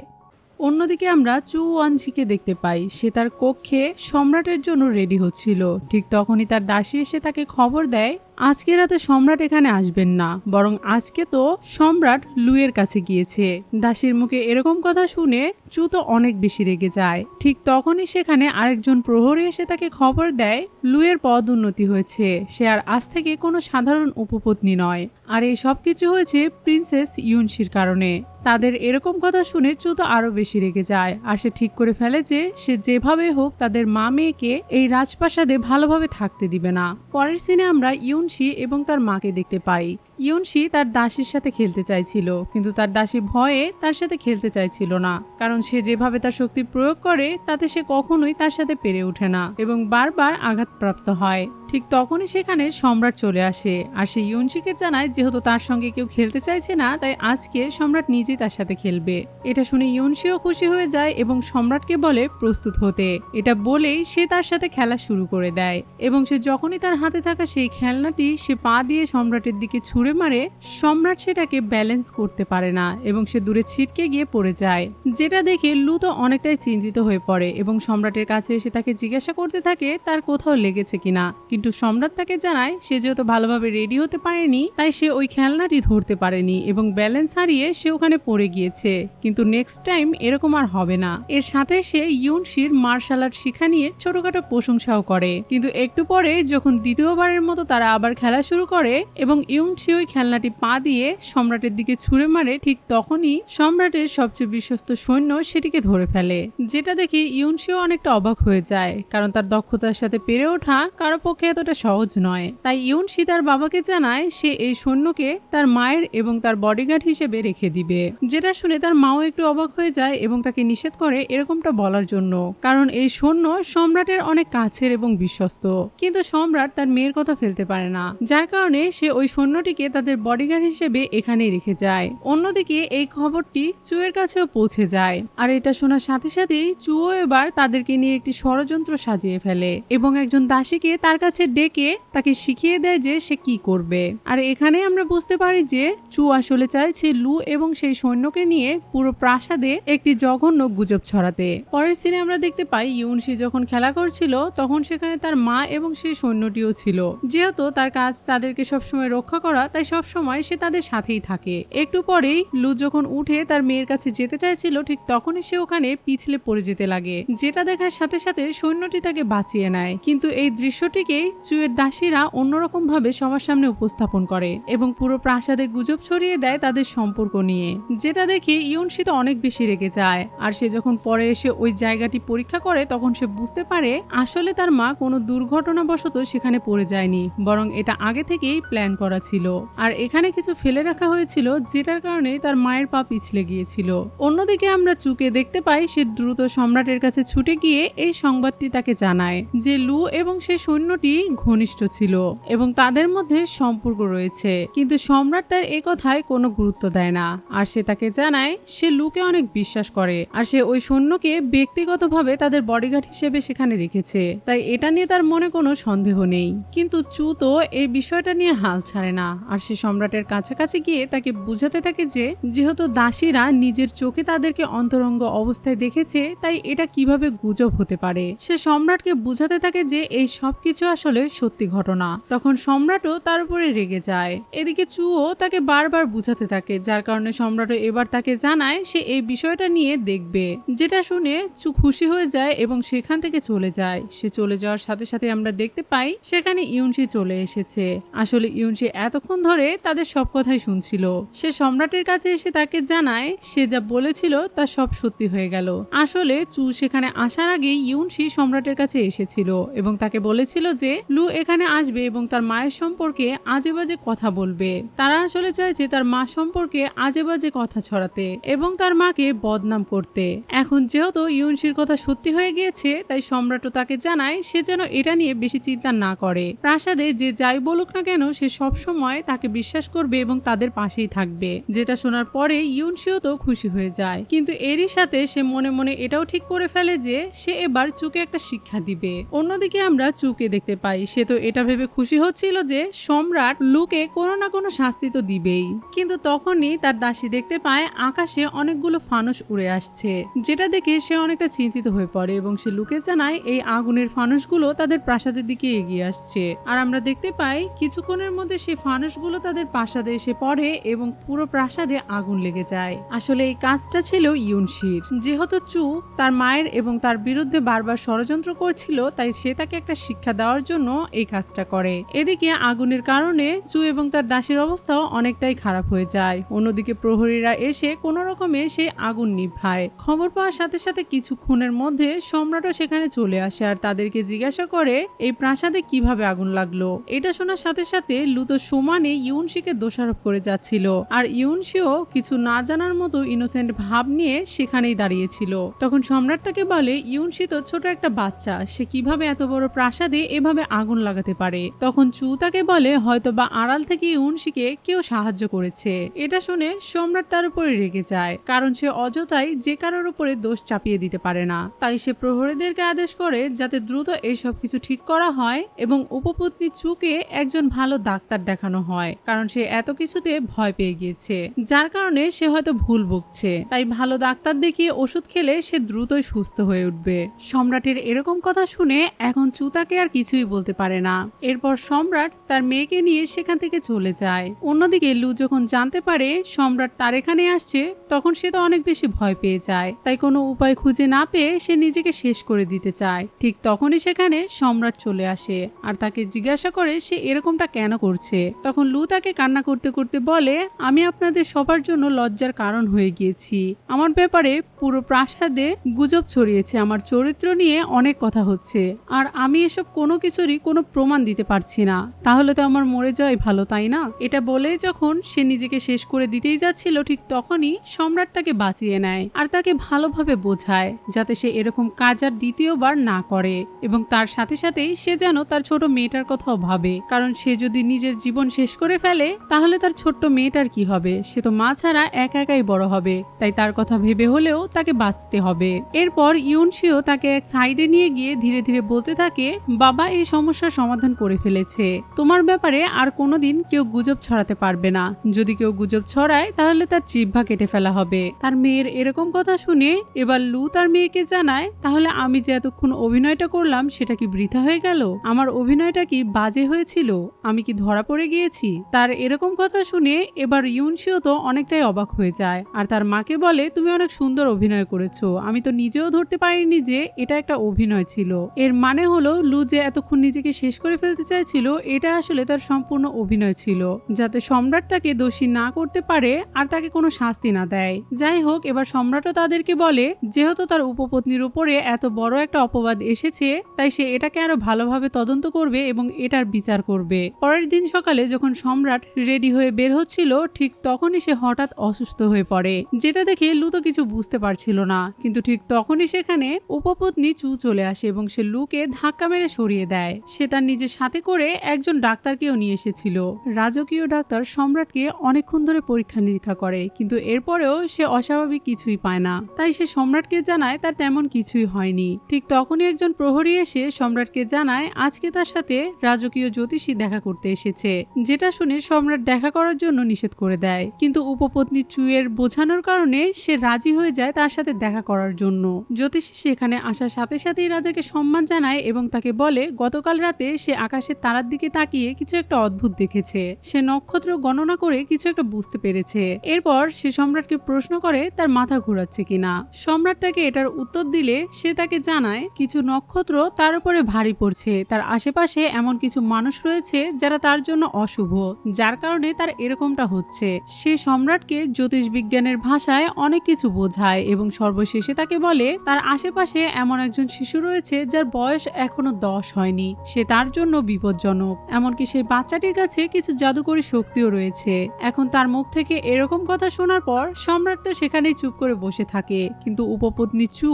অন্যদিকে আমরা চু ওয়ানজিকে দেখতে পাই, সে তার কক্ষে সম্রাটের জন্য রেডি হচ্ছিল। ঠিক তখনই তার দাসী এসে তাকে খবর দেয় আজকে রাতে সম্রাট এখানে আসবেন না, বরং আজকে তো সম্রাট লুয়ের কাছে গিয়েছে। দাসীর মুখে এরকম কথা শুনে চু তো অনেক বেশি রেগে যায়। ঠিক তখনই সেখানে আরেকজন প্রহরী এসে তাকে খবর দেয় লুয়ের পদ উন্নতি হয়েছে, সে আর আজ থেকে কোনো সাধারণ উপপত্নী নয়। আর এই সব কিছু হয়েছে প্রিন্সেস ইউনশির কারণে। তাদের এরকম কথা শুনে চু তো আরো বেশি রেগে যায় আর সে ঠিক করে ফেলে যে সে যেভাবে হোক তাদের মা মেয়েকে এই রাজপ্রাসাদে ভালোভাবে থাকতে দিবে না। পরের সিনে আমরা ইউনশি এবং তার মাকে দেখতে পাই। ইউনশি তার দাসীর সাথে খেলতে চাইছিল, কিন্তু তার দাসী ভয়ে তার সাথে খেলতে চাইছিল না, কারণ সে যেভাবে তার শক্তি প্রয়োগ করে তাতে সে কখনোই তার সাথে পেরে ওঠে না এবং বারবার আঘাতপ্রাপ্ত হয়। ঠিক তখনই সেখানে সম্রাট চলে আসে আর সে ইউনশিকে জানায় যেহেতু তার সঙ্গে কেউ খেলতে চাইছে না তাই আজকে সম্রাট নিজেই তার সাথে খেলবে। এটা শুনে ইউনশিও খুশি হয়ে যায় এবং সম্রাটকে বলে প্রস্তুত হতে। এটা বলেই সে তার সাথে খেলা শুরু করে দেয় এবং সে যখনই তার হাতে থাকা সেই খেলনাটি সে পা দিয়ে সম্রাটের দিকে ছুড়ে মারে, সম্রাট সেটাকে ব্যালেন্স করতে পারে না এবং সে দূরে ছিটকে গিয়ে পড়ে যায়, যেটা দেখে লু তো অনেকটাই চিন্তিত হয়ে পড়ে এবং সম্রাটের কাছে এসে তাকে জিজ্ঞাসা করতে থাকে তার কোথাও লেগেছে কিনা। কিন্তু সম্রাট তাকে জানায় সে যেহেতু ভালোভাবে রেডি হতে পারেনি তাই সে ওই খেলনাটি ধরতে পারেনি এবং ব্যালেন্স হারিয়ে সে ওখানে পড়ে গিয়েছে, কিন্তু নেক্সট টাইম এরকম আর হবে না। এর সাথে সে ইউনশির মার্শাল আর্ট শিক্ষা নিয়ে ছোটখাটো প্রশংসাও করে। কিন্তু একটু পরে যখন দ্বিতীয়বারের মতো তারা আবার খেলা শুরু করে এবং ইউনশি ওই খেলনাটি পা দিয়ে সম্রাটের দিকে ছুঁড়ে মারে, ঠিক তখনই সম্রাটের সবচেয়ে বিশ্বস্ত সৈন্য সেটিকে ধরে ফেলে, যেটা দেখে ইউনশিও অনেকটা অবাক হয়ে যায়, কারণ তার দক্ষতার সাথে পেরে ওঠা কারো পক্ষে এতটা সহজ নয়। তাই ইউনশি তার বাবাকে জানায় সে এই সৈন্যকে তার মায়ের এবং তার বডিগার্ড হিসেবে রেখে দিবে, যেটা শুনে তার মাও একটু অবাক হয়ে যায় এবং তাকে নিষেধ করে এরকমটা বলার জন্য, কারণ এই সৈন্য সম্রাটের অনেক কাছের এবং বিশ্বস্ত। কিন্তু সম্রাট তার মেয়ের কথা ফেলতে পারে না, যার কারণে সে ওই সৈন্যটিকে তাদের বডিগার্ড হিসেবে এখানেই রেখে যায়। অন্যদিকে এই খবরটি চুয়ের কাছেও পৌঁছে যায় আর এটা শোনার সাথে সাথেই চুও এবার তাদেরকে নিয়ে একটি ষড়যন্ত্র সাজিয়ে ফেলে এবং একজন দাসীকে তার কাছে ডেকে তাকে শিখিয়ে দেয় যে সে কি করবে। আর এখানে আমরা বুঝতে পারি যে চু আসলে চাইছে লু এবং সেই সৈন্যকে নিয়ে পুরো প্রাসাদে একটি জঘন্য গুজব ছড়াতে। পরের সিনে আমরা দেখতে পাই ইউনশি যখন খেলা করছিল তখন সেখানে তার মা এবং সেই সৈন্যটিও ছিল। যেহেতু তার কাজ তাদেরকে সবসময় রক্ষা করা তাই সবসময় সে তাদের সাথেই থাকে। একটু পরেই লু যখন উঠে তার মেয়ের কাছে যেতে চাইছিল ঠিক তখনই সে ওখানে পিছলে পড়ে যেতে লাগে, যেটা দেখার সাথে সাথে সৈন্যটি তাকে বাঁচিয়ে নেয়। কিন্তু এই দৃশ্যটিকেই চুয়ের দাসীরা অন্যরকম ভাবে সবার সামনে উপস্থাপন করে এবং পুরো প্রাসাদে গুজব ছড়িয়ে দেয় তাদের সম্পর্ক নিয়ে, যেটা দেখে ইউনশি তো অনেক বেশি রেগে যায়। আর সে যখন পরে এসে ওই জায়গাটি পরীক্ষা করে তখন সে বুঝতে পারে আসলে তার মা কোনো দুর্ঘটনাবশত সেখানে পড়ে যায়নি, বরং এটা আগে থেকেই প্ল্যান করা ছিল। আর এখানে কিছু ফেলে রাখা হয়েছিল যেটার কারণে তার মায়ের পা পিছলে গিয়েছিল। অন্যদিকে আমরা চুকে দেখতে পাই সে দ্রুত সম্রাটের কাছে ছুটে গিয়ে এই সংবাদটি তাকে জানায় যে লু এবং সে সৈন্যটি ঘনিষ্ঠ ছিল এবং তাদের মধ্যে সম্পর্ক রয়েছে, কিন্তু সম্রাট তার এ কথায় কোনো গুরুত্ব দেয় না। আর সে তাকে জানায় সে লুকে অনেক বিশ্বাস করে আর সে ওই সৈন্যকে ব্যক্তিগতভাবে তাদের বডিগার্ড হিসেবে সেখানে রেখেছে, তাই এটা নিয়ে তার মনে কোনো সন্দেহ নেই। কিন্তু চু তো এই বিষয়টা নিয়ে হাল ছাড়ে না আর সে সম্রাটের কাছাকাছি গিয়ে তাকে বুঝাতে থাকে যে যেহেতু দাসীরা নিজের চোখে তাদেরকে অন্তরঙ্গ অবস্থায় দেখেছে তাই এটা কিভাবে গুজব হতে পারে। সে সম্রাটকে বুঝাতে থাকে যে এই সবকিছু আসলে সত্যি ঘটনা। তখন সম্রাটও তার উপরে রেগে যায়। এদিকে চুও তাকে বারবার বুঝাতে থাকে, যার কারণে সম্রাটও এবার তাকে জানায় সে এই বিষয়টা নিয়ে দেখবে। যেটা শুনে চু খুশি হয়ে যায় এবং সেখান থেকে চলে যায়। সে চলে যাওয়ার সাথে সাথে আমরা দেখতে পাই সেখানে ইউনশি চলে এসেছে। আসলে ইউনশি এতক্ষণ ধরে তাদের সব কথাই শুনছিল। সে সম্রাটের কাছে এসে তাকে জানায় সে যা বলেছিল তা সব সত্যি হয়ে গেল। আসলে চু সেখানে আসার আগে ইউনশি সম্রাটের কাছে এসেছিল এবং তাকে বলেছিল যে লু এখানে আসবে এবং তার মায়ের সম্পর্কে আজে বাজে কথা বলবে। তারা আসলে চাইছে তার মা সম্পর্কে আজে বাজে কথা ছড়াতে এবং তার মাকে বদনাম করতে। এখন যেহেতু ইউনশির কথা সত্যি হয়ে গিয়েছে তাই সম্রাটও তাকে জানায় সে যেন এটা নিয়ে বেশি চিন্তা না করে। প্রাসাদে যে যাই বলুক না কেন সে সব সময় তাকে বিশ্বাস করবে এবং তাদের পাশেই থাকবে। যেটা শোনার পরে ইউনশিও তো খুশি হয়ে যায়, কিন্তু এরই সাথে সে মনে মনে এটাও ঠিক করে ফেলে যে সে এবার চুকে একটা শিক্ষা দিবে। অন্যদিকে আমরা চুকে দেখতে পাই সে তো এটা ভেবে খুশি হচ্ছিল যে সম্রাট লুকে কোনো না কোনো শাস্তি তো দিবেই, কিন্তু তখনই তার দাসী দেখতে পায় আকাশে অনেকগুলো ফানুস উড়ে আসছে, যেটা দেখে সে অনেকটা চিন্তিত হয়ে পড়ে এবং সে লুকে জানায় এই আগুনের ফানুসগুলো তাদের প্রাসাদের দিকে এগিয়ে আসছে। আর আমরা দেখতে পাই কিছুক্ষণের মধ্যে সেই ফানুসগুলো তাদের প্রাসাদে এসে পড়ে এবং পুরো প্রাসাদে আগুন লেগে যায়। আসলে এই কাজটা ছিল ইউনশির। যেহেতু চু তার মায়ের এবং তার বিরুদ্ধে বারবার ষড়যন্ত্র করছিল তাই সে তাকে একটা শিক্ষা দেওয়ার জন্য এই কাজটা করে। এদিকে আগুনের কারণে চু এবং তার দাসীর অবস্থাও অনেকটাই খারাপ হয়ে যায়। অন্যদিকে প্রহরীরা এসে কোনো রকমে সেই আগুন নিভায়। খবর পাওয়ার সাথে সাথে কিছুক্ষণের মধ্যে সম্রাটও সেখানে চলে আসে আর তাদেরকে জিজ্ঞাসা করে এই প্রাসাদে কিভাবে আগুন লাগলো। এটা শোনার সাথে সাথে লু তো সমানে ইউনশিকে দোষারোপ করে যাচ্ছিল আর ইউনশিও কিছু না জানার মতো ইনোসেন্ট ভাব নিয়ে সেখানেই দাঁড়িয়েছিল। তখন সম্রাট তাকে বলে ইউনশি তো ছোট একটা বাচ্চা, সে কিভাবে এত বড় প্রাসাদে এভাবে আগুন লাগাতে পারে। তখন চু তাকে বলে হয়তো বা আড়াল থেকে ইউনশিকে কেউ সাহায্য করেছে। এটা শুনে সম্রাট তার উপরে রেগে যায়, কারণ সে অযথাই যে কারোর উপরে দোষ চাপিয়ে দিতে পারে না। তাই সে প্রহরীদেরকে আদেশ করে যাতে দ্রুত এই সব কিছু ঠিক করা হয় এবং উপপত্নী চুকে একজন ভালো ডাক্তার দেখানো হয়, কারণ সে এত কিছুতে ভয় পেয়ে গিয়েছে, যার কারণে সে হয়তো ভুল বকছে। তাই ভালো ডাক্তার দেখিয়ে ওষুধ খেলে সে দ্রুতই সুস্থ হয়ে উঠবে। সম্রাটের এরকম কথা শুনে এখন চু তাকে আর কিছুই বলতে পারে না। এরপর সম্রাট তার মেয়েকে নিয়ে সেখান থেকে চলে যায়। অন্যদিকে লু যখন জানতে পারে সম্রাট তার এখানে আসছে তখন সে তো অনেক বেশি ভয় পেয়ে যায়। তাই কোনো উপায় খুঁজে না পেয়ে সে নিজেকে শেষ করে দিতে চায়। ঠিক তখনই সেখানে সম্রাট চলে আসে আর তাকে জিজ্ঞাসা করে সে এরকমটা কেন করছে। তখন লু তাকে কান্না করতে করতে বলে আমি আপনাদের সবার জন্য লজ্জার কারণ হয়ে গিয়েছি। আমার ব্যাপারে পুরো প্রাসাদে গুজব ছড়িয়েছে, আমার চরিত্র নিয়ে অনেক কথা হচ্ছে আর আমি এসব কোনো কিছুরই কোনো প্রমাণ দিতে পারছি না। তাহলে তো আমার মরে যাওয়াই ভালো, তাই না? এটা বলে যখন সে নিজেকে শেষ করে দিতেই যাচ্ছিল ঠিক তখনই সম্রাট তাকে বাঁচিয়ে নেয় আর তাকে ভালোভাবে বোঝায় যাতে সে এরকম কাজ আর দ্বিতীয়বার না করে এবং তার সাথে সাথেই সে যেন তার ছোট মেয়েটার কথাও ভাবে, কারণ সে যদি নিজের জীবন শেষ করে ফেলে তাহলে তার ছোট্ট মেয়েটার কি হবে? সে তো মা ছাড়া একা একাই বড় হবে, তাই তার কথা ভেবে হলেও তাকে বাঁচতে হবে। এরপর ইউনশিও তাকে এক সাইডে নিয়ে গিয়ে ধীরে ধীরে বলতে থাকে বাবা এই সমস্যার সমাধান করে ফেলেছে, তোমার ব্যাপারে আর কোনোদিন কেউ গুজব ছড়াতে পারবে না। যদি কেউ গুজব ছড়ায় তাহলে তার জিহ্বা কেটে ফেলা হবে। তার মেয়ের এরকম কথা শুনে এবার লু তার মেয়েকে জানায় তাহলে আমি যে এতক্ষণ অভিনয়টা করলাম সেটা কি বৃথা হয়ে গেল? আমার অভিনয়টা কি বাজে হয়েছিল? আমি কি ধরা পড়ে গিয়েছি? তার এরকম কথা শুনে এবার ইউনশিও তো অনেকটাই অবাক হয়ে যায় আর তার মাকে বলে তুমি অনেক সুন্দর অভিনয় করেছো, আমি তো নিজেও ধরতে পারিনি যে এটা একটা অভিনয় ছিল। এর মানে হলো লু যে এতক্ষণ নিজেকে শেষ করে ফেলতে চাইছিল এটা আসলে তার সম্পূর্ণ অভিনয় ছিল, যাতে সম্রাট তাকে দোষী না করতে পারে আর তাকে কোনো শাস্তি না দেয়। যাই হোক, এবার সম্রাটও তাদেরকে বলে যেহেতু তার উপপত্নীর উপরে এত বড় একটা অপবাদ এসেছে তাই সে এটাকে আরো ভালোভাবে তদন্ত করবে এবং এটার বিচার করবে। পরের দিন সকালে যখন সম্রাট রেডি হয়ে বের হচ্ছিল ঠিক তখনই সে হঠাৎ অসুস্থ হয়ে পড়ে, যেটা দেখে লু তো কিছু বুঝতে পারছিল না। কিন্তু ঠিক তখনই সেখানে উপপত্নী চু চলে আসে এবং সে লুকে ধাক্কা মেরে সরিয়ে দেয়। সে তার নিজের সাথে করে একজন ডাক্তারকেও নিয়ে এসেছিল। রাজকীয় ডাক্তার সম্রাটকে অনেকক্ষণ ধরে পরীক্ষা নিরীক্ষা করে, কিন্তু এরপরেও সে অস্বাভাবিক কিছুই পায় না। তাই সে সম্রাটকে জানায় তার তেমন কিছুই হয়নি। ঠিক তখনই একজন প্রহরী এসে সম্রাটকে জানায় আজকে তার সাথে রাজকীয় জ্যোতিষী দেখা করতে এসেছে, যেটা শুনে সম্রাট দেখা করার জন্য নিষেধ করে দেয়। কিন্তু উপপত্নী চুয়ের বোঝানোর কারণে সে রাজি হয়ে যায় তার সাথে দেখা করার জন্য। জ্যোতিষী সেখানে আসার সাথে সাথেই রাজাকে সম্মান জানায় এবং তাকে বলে গতকাল রাতে সে আকাশের তারার দিকে তাকিয়ে কিছু একটা অদ্ভুত দেখেছে। সে নক্ষত্র গণনা করে কিছু একটা বুঝতে পেরেছে। এরপর সে সম্রাটকে প্রশ্ন করে তার মাথা ঘোরাচ্ছে কিনা। সম্রাট তাকে এটার উত্তর দিলে সে তাকে জানায় কিছু নক্ষত্র তার উপরে ভারী পড়ছে, তার আশেপাশে এমন কিছু মানুষ রয়েছে যারা তার জন্য অশুভ, যার কারণে তার এরকমটা হচ্ছে। সে সম্রাটকে জ্যোতিষ বিজ্ঞানের ভাষায় অনেক কিছু বোঝায় এবং সর্বশেষে তাকে বলে তার আশেপাশে এমন একজন শিশু রয়েছে যার বয়স এখনো 10 হয়নি, সে তার জন্য বিপজ্জনক। এমনকি সেই বাচ্চাটির কাছে কিছু জাদুকরী শক্তিও রয়েছে। এখন তার মুখ থেকে এরকম কথা শোনার পর সম্রাট তো সেখানেই চুপ করে বসে থাকে, কিন্তু উপপত্নী চু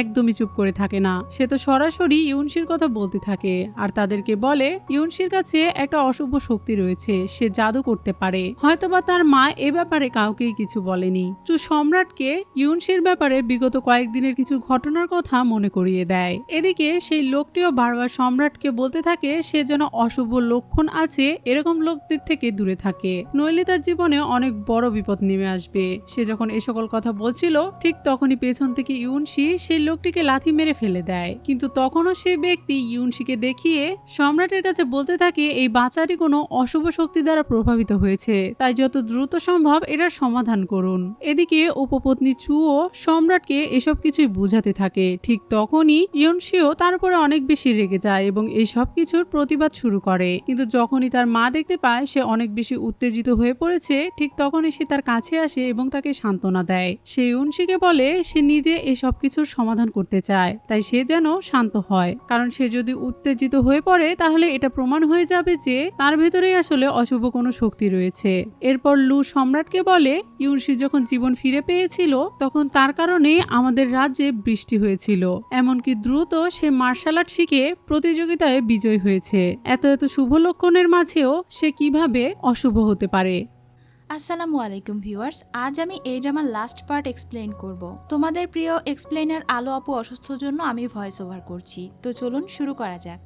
একদমই চুপ করে থাকে না। সে তো সরাসরি ইউনশির কথা বলতে থাকে আর তাদেরকে বলে ইউনশির কাছে একটা অশুভ শক্তি রয়েছে, সে জাদু করতে পারে। হয়তোবা তার মা এ ব্যাপারে কাউকেই কিছু বলেনি। চু সম্রাটকে ইউনশির ব্যাপারে বিগত কয়েকদিনের কিছু ঘটনার কথা মনে করিয়ে দেয়। এদিকে সেই লোকটিও বারবার সম্রাটকে বলতে থাকে সে যেন অশুভ লক্ষণ আছে এরকম লোকদের থেকে দূরে থাকে, নইলে তার জীবনে অনেক বড় বিপদ নেমে আসবে। সে যখন এ সকল কথা বলছিল ঠিক তখনই পেছন থেকে ইউনশি সেই লোকটিকে লাথি মেরে ফেলে দেয়। কিন্তু তখনও সেই ব্যক্তি ইউনশিকে দেখিয়ে সম্রাটের কাছে বলতে থাকে এই বাচ্চাটি কোনো অশুভ শক্তি দ্বারা প্রভাবিত হয়েছে, তাই যত দ্রুত সম্ভব এটার সমাধান করুন। এদিকে উপপত্নী চুও সম্রাটকে এসব কিছুই বুঝাতে থাকে। ঠিক তখনই ইউনশিও তার উপরে অনেক বেশি রেগে যায় এবং এই সব কিছুর প্রতিবাদ শুরু করে। কিন্তু যখনই তার মা দেখতে পায় সে অনেক বেশি উত্তেজিত হয়ে পড়েছে, ঠিক তখনই সে তার কাছে আসে এবং তাকে সান্ত্বনা দেয়। সে ইউনশিকে বলে সে নিজে এই সব কিছুর সমাধান করতে চায়, তাই সে যেন শান্ত হয়, কারণ সে যদি উত্তেজিত হয়ে পড়ে তাহলে এটা প্রমাণ হয়ে যাবে যে তার ভেতরেই আসলে অশুভ কোনো শক্তি রয়েছে। এরপর লু সম্রাটকে বলে ইউনশি যখন জীবন ফিরে পেয়েছিল তখন তার কারণে আমাদের রাজ্যে বৃষ্টি হয়েছিল, এমনকি দ্রুত সে মার্শাল আর্ট শিখে প্রতিযোগিতায় বিজয় হয়েছে। এত এত শুভ লক্ষণের মাঝেও সে কিভাবে অশুভ হতে পারে? আসসালামু আলাইকুম ভিউয়ার্স, আজ আমি এই ড্রামার লাস্ট পার্ট এক্সপ্লেইন করব। তোমাদের প্রিয় এক্সপ্লেইনার আলো আপু অসুস্থর জন্য আমি ভয়েস ওভার করছি, তো চলুন শুরু করা যাক।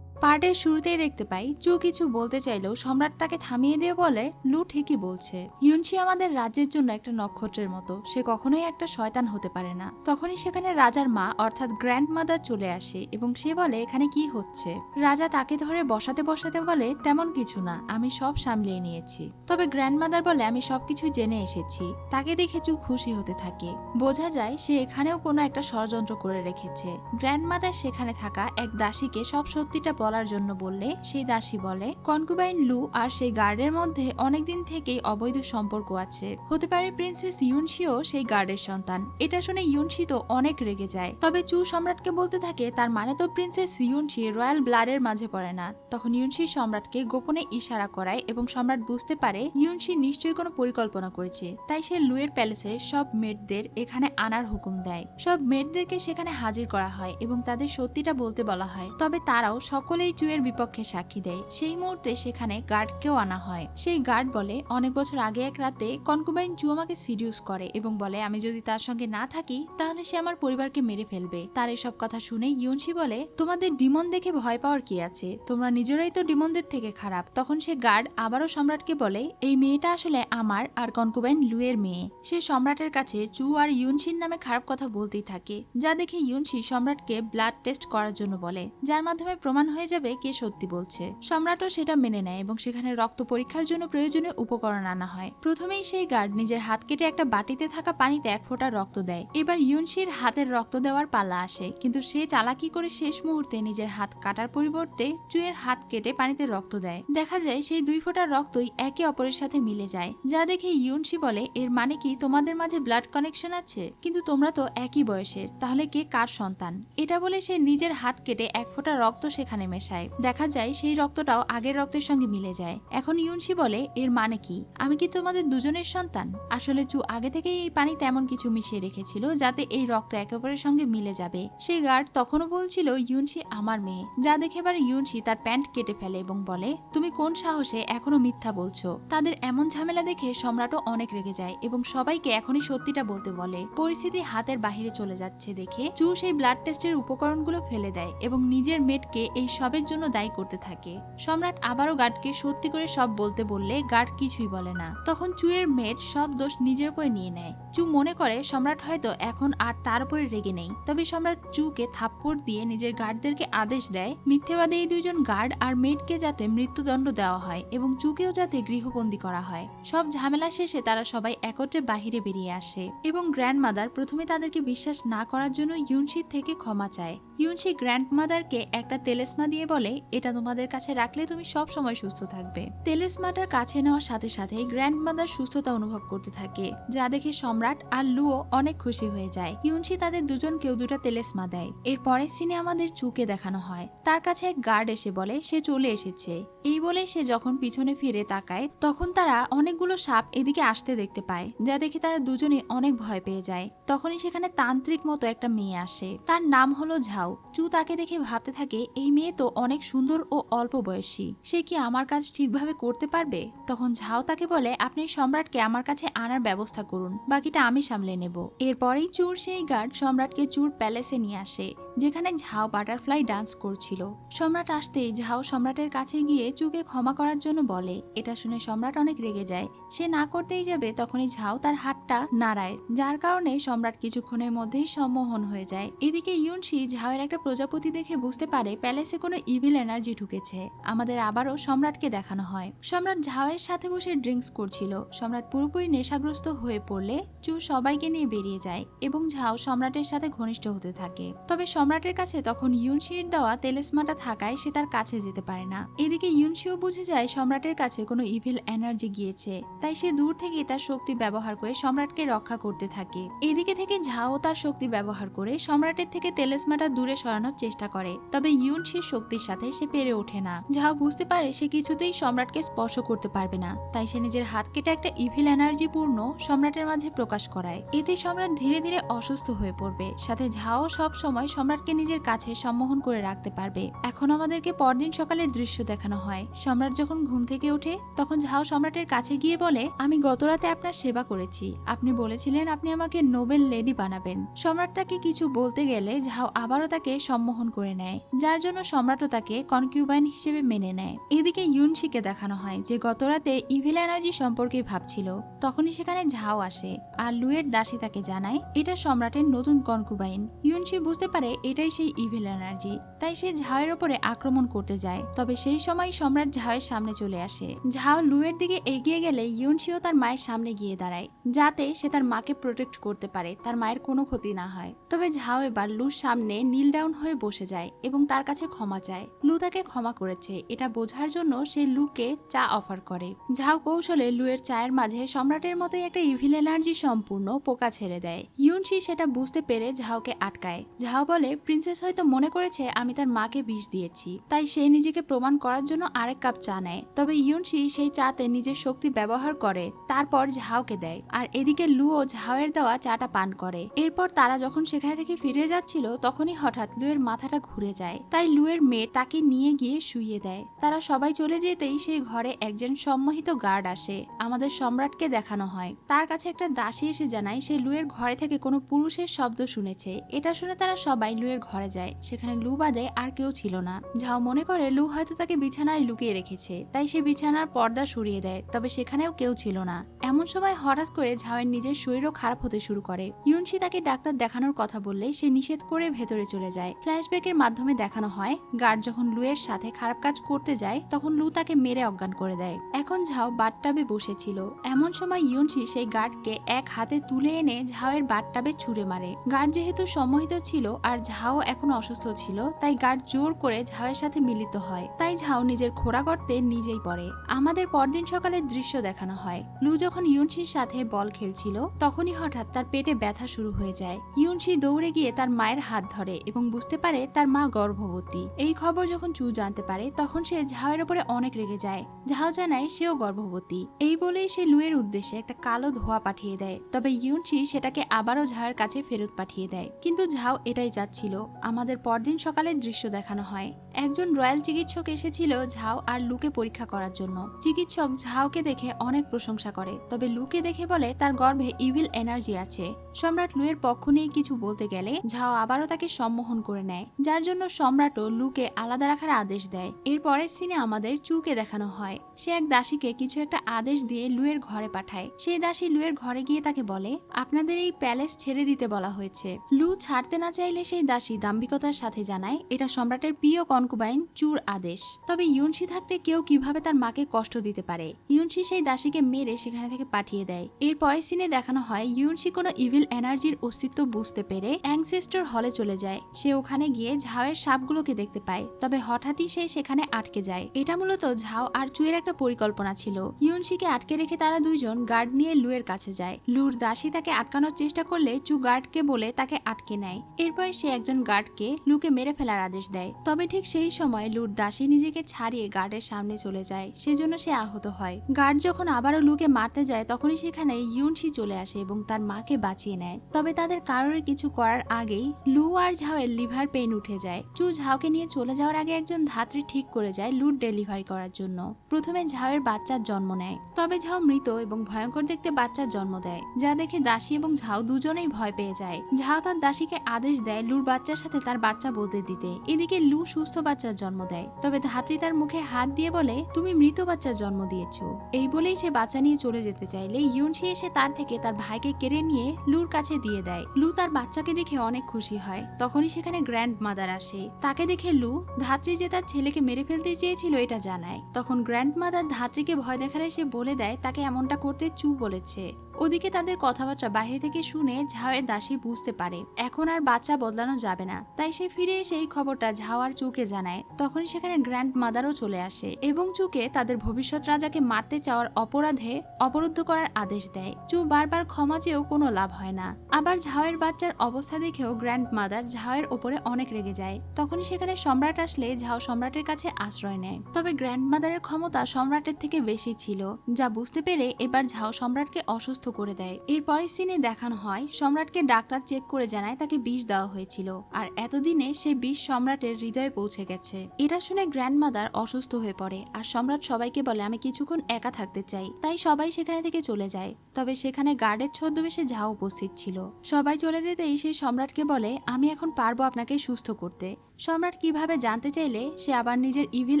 পার্টের শুরুতেই দেখতে পাই চু কিছু বলতে চাইলেও সম্রাট তাকে থামিয়ে দিয়ে বলে লু ঠিকই বলছে, ইউনশি আমাদের রাজ্যের জন্য একটা নক্ষত্রের মতো, সে কখনোই একটা শয়তান হতে পারে না। তখনই সেখানে রাজার মা অর্থাৎ গ্র্যান্ড মাদার চলে আসে এবং সে বলে এখানে কি হচ্ছে। রাজা তাকে ধরে বসাতে বসাতে বলে তেমন কিছু না, আমি সব সামলিয়ে নিয়েছি। তবে গ্র্যান্ড মাদার বলে আমি সবকিছু জেনে এসেছি। তাকে দেখে চু খুশি হতে থাকে, বোঝা যায় সে এখানেও কোনো একটা ষড়যন্ত্র করে রেখেছে। গ্র্যান্ড মাদার সেখানে থাকা এক দাসীকে সব সত্যিটা বলার জন্য বললে সেই দাসী বলে কনকুবাইন লু আর সেই গার্ডের মধ্যে অনেকদিন থেকেই অবৈধ সম্পর্ক আছে, হতে পারে প্রিন্সেস ইউনশিও সেই গার্ডের সন্তান। এটা শুনে ইউনশি তো অনেক রেগে যায়। তবে চু সম্রাটকে বলতে থাকে তার মানে তো প্রিন্সেস ইউনশি রয়্যাল ব্লাডের মাঝে পড়ে না। তখন ইউনশি সম্রাটকে গোপনে ইশারা করায় এবং সম্রাট বুঝতে পারে ইউনশি নিশ্চয়ই কোনো পরিকল্পনা করেছে। তাই সে লুয়ের প্যালেসে সব মেডদের এখানে আনার হুকুম দেয়। সব মেডদেরকে সেখানে হাজির করা হয় এবং তাদের সত্যিটা বলতে বলা হয়। তবে তারাও সকলেই চুয়ের বিপক্ষে সাক্ষী দেয়। সেই মুহূর্তে সেখানে গার্ডকেও আনা হয়। সেই গার্ড বলে অনেক বছর আগে এক রাতে কনকুবাইন চু আমাকে সিডিউস করে এবং বলে আমি যদি তার সঙ্গে না থাকি তাহলে সে আমার পরিবারকে মেরে ফেলবে। তার এসব কথা শুনে ইউনশি বলে তোমাদের ডিমন দেখে ভয় পাওয়ার কি আছে, তোমরা নিজেরাই তো ডিমনদের থেকে খারাপ। তখন সে গার্ড আবারও সম্রাটকে বলে এই মেয়েটা আসলে আমার আর কনকুবাইন লুয়ের মেয়ে। সে সম্রাটের কাছে চু আর ইউনশির নামে খারাপ কথা বলতেই থাকে, যা দেখে ইউনশি সম্রাটকে ব্লাড টেস্ট করার জন্য বলে, যার মাধ্যমে প্রমাণ হয়ে যাবে কে সত্যি বলছে। সম্রাটও সেটা মেনে নেয় এবং সেখানে রক্ত পরীক্ষার জন্য প্রয়োজনীয় উপকরণ আনা হয়। প্রথমেই সেই গার্ড নিজের হাত কেটে একটা বাটিতে থাকা পানিতে এক ফোঁটা রক্ত দেয়। এবার ইউনশির হাতের রক্ত দেওয়ার পালা আসে, কিন্তু সে চালাকি করে শেষ মুহূর্তে নিজের হাত কাটার পরিবর্তে চুয়ের হাত কেটে পানিতে রক্ত দেয়। দেখা যায় সেই 2 ফোঁটা রক্তই একে অপরের সাথে মিলে যায়, যা দেখে ইউনশি বলে এর মানে কি তোমাদের মাঝে ব্লাড কানেকশন আছে, কিন্তু তোমরা তো একই বয়সের, তাহলে কে কার সন্তান। এটা বলে সে নিজের হাত কেটে এক ফোঁটা রক্ত সেখানে মেশায়। দেখা যায় সেই রক্তটাও আগের রক্তের সঙ্গে মিলে যায়। এখন ইউনশি বলে, এর মানে কি? আমি কি তোমাদের দুজনের সন্তান? আসলে চু আগে থেকেই এই পানি তেমন কিছু মিশিয়ে রেখেছিল যাতে এই রক্ত একে অপরের সঙ্গে মিলে যাবে। সেই গার্ড তখনও বলছিল ইউনশি আমার মেয়ে, যা দেখে এবার ইউনশি তার প্যান্ট কেটে ফেলে এবং বলে, তুমি কোন সাহসে এখনো মিথ্যা বলছো? তাদের এমন ঝামেলা দেখে সম্রাটও অনেক রেগে যায় এবং সবাইকে এখনই সত্যিটা বলতে বলে। পরিস্থিতি হাতের বাহিরে চলে যাচ্ছে দেখে চু সেই ব্লাড টেস্টের উপকরণগুলো ফেলে দেয় এবং নিজের মেয়েকে এই সবের জন্য দায়ী করতে থাকে। সম্রাট আবারও গার্ডকে সত্যি করে সব বলতে বললে গার্ড কিছুই বলে না। তখন চুয়ের মেয়ের সব দোষ নিজের উপরে নিয়ে নেয়। চু মনে করে সম্রাট হয়তো এখন আর তার উপরে রেগে নেই। তবে সম্রাট চুকে থাপ্পড় দিয়ে নিজের গার্ডদেরকে আদেশ দেয় মিথ্যেবাদী এই দুইজন গার্ড আর মেয়েকে যাতে মৃত্যুদণ্ড দেওয়া হয় এবং চুকেও যাতে গৃহবন্দী করা হয়। সব ঝামেলা শেষে তারা সবাই একত্রে বাহিরে বেরিয়ে আসে এবং গ্র্যান্ডমাদার প্রথমে তাদেরকে বিশ্বাস না করার জন্য ইউনশির থেকে ক্ষমা চায়। ইউনশি গ্র্যান্ডমাদারকে একটা তেলেসমা দিয়ে বলে, এটা তোমাদের কাছে রাখলে তুমি সব সময় সুস্থ থাকবে। তেলেসমাটার কাছে নেওয়ার সাথে সাথে গ্র্যান্ডমাদার সুস্থতা অনুভব করতে থাকে, যা দেখে সম্রাট আর লুও অনেক খুশি হয়ে যায়। ইউনশি তাদের দুজনকেও দুটো তেলেসমা দেয়। এর পরের সিনে আমাদের চুকে দেখানো হয়। তার কাছে এক গার্ড এসে বলে সে চলে এসেছে। এই বলে সে যখন পিছনে ফিরে তাকায় তখন তারা অনেকগুলো সাপ এদিকে আসতে দেখতে পায়, যা দেখে তারা দুজনেই অনেক ভয় পেয়ে যায়। তখনই সেখানে তান্ত্রিক মতো একটা মেয়ে আসে, তার নাম হলো ঝাও। চু তাকে দেখে ভাবতে থাকে এই মেয়ে তো অনেক সুন্দর ও অল্প বয়সী, সে কি আমার কাজ ঠিকভাবে করতে পারবে? তখন ঝাও তাকে বলে, আপনি সম্রাটকে আমার কাছে আনার ব্যবস্থা করুন, বাকিটা আমি সামলে নেব। এরপরেই চুর সেই গার্ড সম্রাটকে চুর প্যালেসে নিয়ে আসে, যেখানে ঝাও বাটারফ্লাই ডান্স করছিল। সম্রাট আসতেই ঝাও সম্রাটের কাছে গিয়ে চুকে ক্ষমা করার জন্য বলে। এটা শুনে সম্রাট অনেক রেগে যায়। সে না করতেই যাবে তখনই ঝাও তার হাতটা নাড়ায়, যার কারণে সম্রাট কিছুক্ষণের মধ্যেই সম্মোহন হয়ে যায়। এদিকে ইউনশি ঝাওয়ের একটা প্রজাপতি দেখে বুঝতে পারে প্যালেসে কোনো ইভিল এনার্জি ঢুকেছে। আমাদের আবারও সম্রাটকে দেখানো হয়। সম্রাট ঝাওয়ের সাথে বসে ড্রিঙ্কস করছিল। সম্রাট পুরোপুরি নেশাগ্রস্ত হয়ে পড়লে চু সবাইকে নিয়ে বেরিয়ে যায় এবং ঝাও সম্রাটের সাথে ঘনিষ্ঠ হতে থাকে। তবে সম্রাটের কাছে তখন ইউনশির দেওয়া তেলেসমাটা থাকায় সে তার কাছে যেতে পারে না। এদিকে ইউনশিও বুঝে যায় সম্রাটের কাছে কোনো ইভিল এনার্জি গিয়েছে, তাই সে দূর থেকে তার শক্তি ব্যবহার করে সম্রাটকে রক্ষা করতে থাকে। এদিকে থেকে ঝাও তার শক্তি ব্যবহার করে সম্রাটের থেকে তেলেসমাটা দূরে সরানোর চেষ্টা করে, তবে ইউনশির শক্তির সাথে সে পেরে ওঠে না। ঝাও বুঝতে পারে সে কিছুতেই সম্রাটকে স্পর্শ করতে পারবে না, তাই সে নিজের হাত কেটে একটা ইভিল এনার্জি পূর্ণ সম্রাটের মাঝে প্রকাশ করায়। এতে সম্রাট ধীরে ধীরে অসুস্থ হয়ে পড়বে, সাথে ঝাও সব সময় সম্রাটকে নিজের কাছে সম্মোহন করে রাখতে পারবে। এখন আমাদেরকে পরদিন সকালের দৃশ্য দেখানো হয়। সম্রাট যখন ঘুম থেকে ওঠে তখন ঝাও সম্রাটের কাছে গিয়ে বলে, আমি গতরাতে আপনার সেবা করেছি, আপনি বলেছিলেন আপনি আমাকে নোবেল লেডি বানাবেন। সম্রাট তাকে কিছু বলতে গেলে ঝাও আবারও তাকে সম্মোহন করে নেয়, যার জন্য সম্রাটও তাকে কনকিউবাইন হিসেবে মেনে নেয়। এদিকে ইউনশিকে দেখানো হয় যে গতরাতে ইভিল এনার্জি সম্পর্কে ভাবছিল। তখনই সেখানে ঝাও আসে আর লুয়ের দাসী তাকে জানায় এটা সম্রাটের নতুন কনকিউবাইন। ইউনশি বুঝতে পারে এটাই সেই ইভিল এনার্জি, তাই সে ঝাওয়ের উপরে আক্রমণ করতে যায়। তবে সেই সময় সম্রাট ঝাওয়ের সামনে চলে আসে। ঝাও লুয়ের দিকে এগিয়ে গেলে ইউনশিও তার মায়ের সামনে গিয়ে দাঁড়ায়, যাতে সে তার মাকে প্রোটেক্ট করতে পারে, তার মায়ের কোনো ক্ষতি না হয়। তবে ঝাও এবার লুর সামনে নীল ডাউন হয়ে বসে যায় এবং তার কাছে ক্ষমা চায়। লু তাকে ক্ষমা করেছে এটা বোঝার জন্য সে লুকে চা অফার করে। ঝাও কৌশলে লুয়ের চায়ের মাঝে সম্রাটের মতোই একটা ইভিল এনার্জি সম্পূর্ণ পোকা ছেড়ে দেয়। ইউনশি সেটা বুঝতে পেরে ঝাওকে আটকায়। ঝাও বলে প্রিন্সেস হয়তো মনে করেছে আমি তার মাকে বিষ দিয়েছি, তাই সে নিজেকে প্রমাণ করার জন্য আরেক কাপ চা নেয়। তবে ইউনশি সেই চাতে নিজের শক্তি ব্যবহার করে তারপর ঝাওকে দেয়, আর এদিকে লুও ঝাওয়ের দেওয়া চাটা পান করে। এরপর তারা যখন সেখানে থেকে ফিরে যাচ্ছিল তখনই হঠাৎ লুয়ের মাথাটা ঘুরে যায়, তাই লুয়ের মেয়ে তাকে নিয়ে গিয়ে শুইয়ে দেয়। তারা সবাই চলে যেতেই সেই ঘরে একজন সম্মোহিত গার্ড আসে। আমাদের সম্রাটকে দেখানো হয়, তার কাছে একটা দাসী এসে জানায় সে লুয়ের ঘরে থেকে কোনো পুরুষের শব্দ শুনেছে। এটা শুনে তারা সবাই লুয়ের ঘরে যায়। সেখানে লু বাদে আর কেউ ছিল না। ঝাও মনে করে লু হয়তো তাকে বিছানায় লুকিয়ে রেখেছে, তাই সে বিছানার পর্দা সরিয়ে দেয়, তবে সেখানেও কেউ ছিল না। এমন সময় হঠাৎ করে ঝাওয়ের নিজের শরীরও খারাপ হতে শুরু করে। ইউনশি তাকে ডাক্তার দেখানোর কথা বললে সে নিষেধ করে ভেতরে চলে যায়। ফ্ল্যাশব্যাকের মাধ্যমে দেখানো হয় গার্ড যখন লুয়ের সাথে খারাপ কাজ করতে যায় তখন লু তাকে মেরে অজ্ঞান করে দেয়। এখন ঝাও বাথটাবে বসেছিল। এমন সময় ইউনশি সেই গার্ডকে এক হাতে তুলে এনে ঝাওয়ের বাথটাবে ছুঁড়ে মারে। গার্ড যেহেতু সম্মোহিত ছিল আর ঝাও এখন অসুস্থ ছিল, তাই গার্ড জোর করে ঝাওয়ের সাথে মিলিত হয়, তাই ঝাও নিজের খোঁড়া গর্তে নিজেই পড়ে। আমাদের পরদিন সকালের দৃশ্য দেখানো হয়। লু যখন ইউনশির সাথে বল খেলছিল তখনই হঠাৎ তার পেটে ব্যথা শুরু হয়ে যায়। ইউনশি দৌড়ে গিয়ে তার মায়ের হাত ধরে এবং বুঝতে পারে তার মা গর্ভবতী। এই খবর যখন চু জানতে পারে তখন সে ঝাওয়ের উপরে অনেক রেগে যায়। ঝাও জানায় সেও গর্ভবতী। এই বলেই সে লুয়ের উদ্দেশ্যে একটা কালো ধোঁয়া পাঠিয়ে দেয়, তবে ইউনশি সেটাকে আবারও ঝাওয়ের কাছে ফেরত পাঠিয়ে দেয়। কিন্তু ঝাও এটাই চাচ্ছিল। আমাদের পরদিন সকালের দৃশ্য দেখানো হয়। একজন রয়্যাল চিকিৎসক এসেছিল ঝাও আর লুকে পরীক্ষা করার জন্য। চিকিৎসক ঝাওকে দেখে অনেক প্রশংসা করে, তবে লুকে দেখে বলে তার গর্ভে ইভিল এনার্জি আছে। সম্রাট লুয়ের পক্ষ নিয়ে কিছু বলতে গেলে ঝাও আবারও তাকে সম্মোহন করে নেয়, যার জন্য সম্রাটও লুকে আলাদা রাখার আদেশ দেয়। এর পরের সিনে আমাদের চুকে দেখানো হয়। সে এক দাসীকে কিছু একটা আদেশ দিয়ে লুয়ের ঘরে পাঠায়। সেই দাসী লুয়ের ঘরে গিয়ে তাকে বলে, আপনাদের এই প্যালেস ছেড়ে দিতে বলা হয়েছে। লু ছাড়তে না চাইলে সেই দাসী দাম্ভিকতার সাথে জানায় এটা সম্রাটের প্রিয় কনকুবাইন চুর আদেশ। তবে ইউনশি থাকতে কেউ কিভাবে তার মাকে কষ্ট দিতে পারে। ইউনশি সেই দাসীকে মেরে সেখানে থেকে পাঠিয়ে দেয়। এর পরের সিনে দেখানো হয় ইউনশি কোনো ইভিল এনার্জির অস্তিত্ব বুঝতে পেরে অ্যাংসেস্টর হলে চলে যায়। সে ওখানে গিয়ে ঝাওয়ের সাপগুলোকে দেখতে পায়, তবে হঠাৎই সে সেখানে আটকে যায়। এটা মূলত ঝাও আর চুয়ের একটা পরিকল্পনা ছিল। ইউনশিকে আটকে রেখে তারা দুইজন গার্ড নিয়ে লুয়ের কাছে যায়। লুর দাসী তাকে আটকানোর চেষ্টা করলে চু গার্ডকে বলে তাকে আটকে নেয়। এরপর সে একজন গার্ডকে লুকে মেরে ফেলার আদেশ দেয়, তবে ঠিক সেই সময় লুর দাসী নিজেকে ছাড়িয়ে গার্ডের সামনে চলে যায়, সেজন্য সে আহত হয়। গার্ড যখন আবারও লুকে মারতে যায় তখনই সেখানে ইউনশি চলে আসে এবং তার মাকে বাঁচিয়ে নেয়। তবে তাদের কারোর কিছু করার আগেই লু আর ঝাওয়ের লিভার পেইন উঠে যায়। চু ঝাওকে নিয়ে চলে যাওয়ার আগে একজন ধাত্রী ঠিক করে যায় লুর ডেলিভারি করার জন্য। প্রথমে ঝাওয়ের বাচ্চার জন্ম নেয়, তবে ঝাও মৃত এবং ভয়ঙ্কর দেখতে বাচ্চার জন্ম দেয়, যা দেখে দাসী এবং ঝাও দুজনেই ভয় পেয়ে যায়। ঝাও তার দাসীকে আদেশ দেয় লুর বাচ্চার সাথে তার বাচ্চা বদলে দিতে। এদিকে লু সুস্থ বাচ্চার জন্ম দেয়, তবে ধাত্রী তার মুখে হাত দিয়ে বলে তুমি মৃত বাচ্চার জন্ম দিয়েছো। এই বলেই সে বাচ্চা নিয়ে চলে যেতে চাইলে ইউনশি এসে তার থেকে তার ভাইকে কেড়ে নিয়ে লুর কাছে দিয়ে দেয়। লু তার বাচ্চাকে দেখে অনেক খুশি হয়। তখনই সেখানে গ্র্যান্ড মাদার আসে। তাকে দেখে লু ধাত্রী যে তার ছেলেকে মেরে ফেলতে চেয়েছিল এটা জানায়। তখন গ্র্যান্ড মাদার ধাত্রীকে ভয় দেখালে সে বলে দেয় তাকে এমনটা করতে চু বলেছে। ওদিকে তাদের কথাবার্তা বাইরে থেকে শুনে ঝাওয়ের দাসী বুঝতে পারে এখন আর বাচ্চা বদলানো যাবে না, তাই সে ফিরে এসে এই খবরটা ঝাও আর চুকে জানায়। তখন সেখানে গ্র্যান্ড মাদারও চলে আসে এবং চুকে তাদের ভবিষ্যৎ রাজাকে মারতে চাওয়ার অপরাধে অবরুদ্ধ করার আদেশ দেয়। চু বারবার ক্ষমা চেয়েও কোনো লাভ হয় না। আবার ঝাওয়ের বাচ্চার অবস্থা দেখেও গ্র্যান্ড মাদার ঝাওয়ের ওপরে অনেক রেগে যায়। তখনই সেখানে সম্রাট আসলে ঝাও সম্রাটের কাছে আশ্রয় নেয়, তবে গ্র্যান্ড মাদারের ক্ষমতা সম্রাটের থেকে বেশি ছিল, যা বুঝতে পেরে এবার ঝাও সম্রাটকে অসুস্থ করে দেয়। এরপরের সিনে দেখানো হয় সম্রাটকে ডাক্তার চেক করে জানায় তাকে বিষ দেওয়া হয়েছিল, আর এতদিনে সেই বিষ সম্রাটের হৃদয়ে পৌঁছে গেছে। এটা শুনে গ্র্যান্ড মাদার অসুস্থ হয়ে পড়ে আর সম্রাট সবাইকে বলে আমি কিছুক্ষণ একা থাকতে চাই, তাই সবাই সেখানে থেকে চলে যায়। তবে সেখানে গার্ডের ছদ্মবেশে ঝাও উপস্থিত ছিল। সবাই চলে যেতেই সেই সম্রাটকে বলে আমি এখন পারবো আপনাকে সুস্থ করতে। সম্রাট কিভাবে জানতে চাইলে সে আবার নিজের ইভিল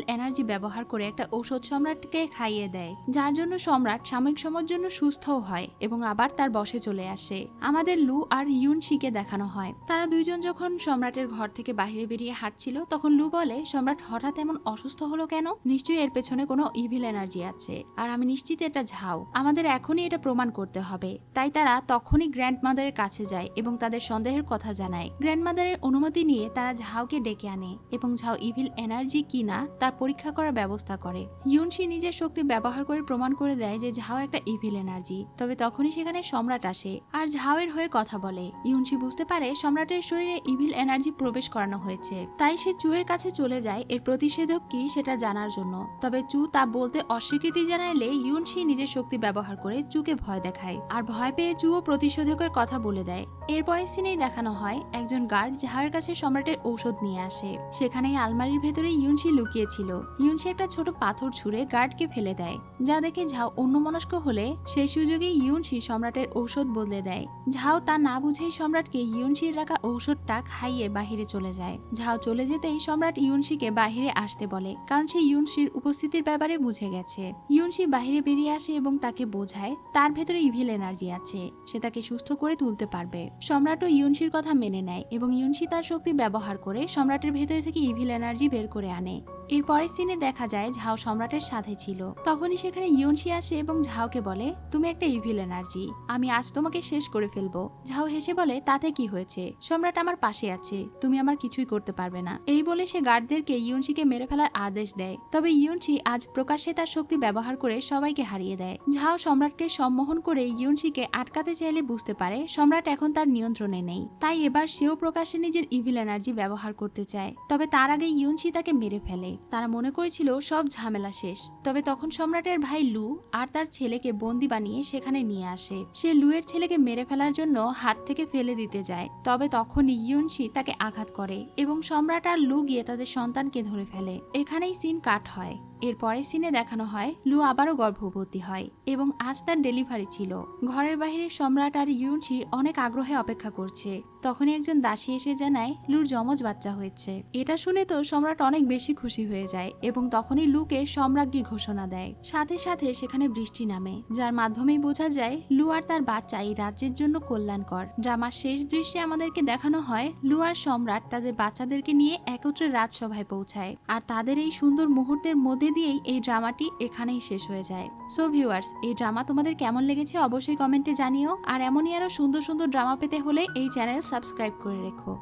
এনার্জি ব্যবহার করে একটা ঔষধ সম্রাটকে খাইয়ে দেয়, যার জন্য সম্রাট সাময়িক সময়ের জন্য সুস্থও হয় এবং আবার তার বশে চলে আসে। আমাদের লু আর ইউনশিকে দেখানো হয়। তারা দুইজন যখন সম্রাটের ঘর থেকে বাইরে বেরিয়ে হাঁটছিল তখন লু বলে সম্রাট হঠাৎ এমন অসুস্থ হলো কেন, নিশ্চয়ই এর পেছনে কোনো ইভিল এনার্জি আছে, আর আমি নিশ্চিত এটা ঝাও। আমাদের এখনই এটা প্রমাণ করতে হবে। তাই তারা তখনই গ্র্যান্ড মাদারের কাছে যায় এবং তাদের সন্দেহের কথা জানায়। গ্র্যান্ড মাদারের অনুমতি নিয়ে তারা ঝাওকে ডেকে আনে এবং ঝাও ইভিল এনার্জি কিনা তা পরীক্ষা করার ব্যবস্থা করে। ইউনশি নিজের শক্তি ব্যবহার করে প্রমাণ করে দেয় যে ঝাও একটা ইভিল এনার্জি। তবে তখনই সেখানে সম্রাট আসে আর ঝাওয়ের হয়ে কথা বলে। ইউনশি বুঝতে পারে সম্রাটের শরীরে ইভিল এনার্জি প্রবেশ করানো হয়েছে, তাই সে চুয়ের কাছে চলে যায় এর প্রতিষেধক কি সেটা জানার জন্য। তবে চু তা বলতে অস্বীকৃতি জানাইলে ইউনশি নিজের শক্তি ব্যবহার করে চুকে ভয় দেখায়, আর ভয় পেয়ে চুও প্রতিষেধকের কথা বলে দেয়। এরপরের সিনেই দেখানো হয় একজন গার্ড ঝাওয়ের কাছে সম্রাটের ঔষধ নিয়ে আসে। সেখানেই আলমারির ভেতরে ইউনশি লুকিয়েছিল। ইউনশি একটা ছোট পাথর ছুঁড়ে গার্ডকে ফেলে দেয়, যা দেখে ঝাও অন্যমনস্ক হলে সেই সুযোগে ইউনশি সম্রাটের ঔষধ বদলে দেয়। ঝাও তা না বুঝেই সম্রাটকে ইউনশির রাখা ঔষধটা খাইয়ে বাহিরে চলে যায়। ঝাও চলে যেতেই সম্রাট ইউনশিকে বাহিরে আসতে বলে, কারণ সে ইউনশির উপস্থিতির ব্যাপারে বুঝে গেছে। ইউনশি বাহিরে বেরিয়ে আসে এবং তাকে বোঝায় তার ভেতরে ইভিল এনার্জি আছে, সে তাকে সুস্থ করে তুলতে পারবে। সম্রাটও ইউনশির কথা মেনে নেয় এবং ইউনশি তার শক্তি ব্যবহার করে সম্রাটের ভেতরে থেকে ইভিল এনার্জি বের করে আনে। এরপরের সিনে দেখা যায় ঝাও সম্রাটের সাথে ছিল। তখনই সেখানে ইয়ুনশি আসে এবং ঝাওকে বলে, তুমি একটা ইভিল এনার্জি, আমি আজ তোমাকে শেষ করে ফেলবো। ঝাও হেসে বলে, তাতে কি হয়েছে, সম্রাট আমার পাশে আছে, তুমি আমার কিছুই করতে পারবে না। এই বলে সে গার্ডদেরকে ইয়ুনশিকে মেরে ফেলার আদেশ দেয়। তবে ইয়ুনশি আজ প্রকাশ্যে তার শক্তি ব্যবহার করে সবাইকে হারিয়ে দেয়। ঝাও সম্রাটকে সম্মোহন করে ইয়ুনশিকে আটকাতে চাইলে বুঝতে পারে সম্রাট এখন তার নিয়ন্ত্রণে নেই, তাই এবার সেও প্রকাশ্যে নিজের ইভিল এনার্জি ব্যবহার করতে চায়। তবে তার আগে ইয়ুনশি তাকে মেরে ফেলে। তারা মনে করেছিল সব ঝামেলা শেষ। তবে তখন সম্রাটের ভাই লু আর তার ছেলেকে বন্দি বানিয়ে সেখানে নিয়ে আসে। সে লুয়ের ছেলেকে মেরে ফেলার জন্য হাত থেকে ফেলে দিতে যায়। তবে তখন ইয়ুনশি তাকে আঘাত করে এবং সম্রাট আর লু গিয়ে তাদের সন্তানকে ধরে ফেলে। এখানেই সিন কাট হয়। এরপরের সিনে দেখানো হয় লু আবারও গর্ভবতী হয় এবং আজ তার ডেলিভারি ছিল। ঘরের বাইরে সম্রাট আর ইয়ুনশি অনেক আগ্রহে অপেক্ষা করছে। তখনই একজন দাসী এসে জানায় লুর যমজ বাচ্চা হয়েছে। এটা শুনে তো সম্রাট অনেক বেশি খুশি হয়ে যায় এবং তখনই লুকে সম্রাজ্ঞী ঘোষণা দেয়। সাথে সাথে সেখানে বৃষ্টি নামে, যার মাধ্যমেই বোঝা যায় লু আর তার বাচ্চা এই রাজ্যের জন্য কল্যাণকর। ড্রামার শেষ দৃশ্যে আমাদেরকে দেখানো হয় লু আর সম্রাট তাদের বাচ্চাদেরকে নিয়ে একত্রে রাজসভায় পৌঁছায়। আর তাদের এই সুন্দর মুহূর্তের মধ্যে দিয়েই এই ড্রামাটি এখানেই শেষ হয়ে যায়। সো ভিউয়ার্স, এই ড্রামা তোমাদের কেমন লেগেছে অবশ্যই কমেন্টে জানিও। আর এমনই আরো সুন্দর সুন্দর ড্রামা পেতে হলে এই চ্যানেল সাবস্ক্রাইব করে রেখো।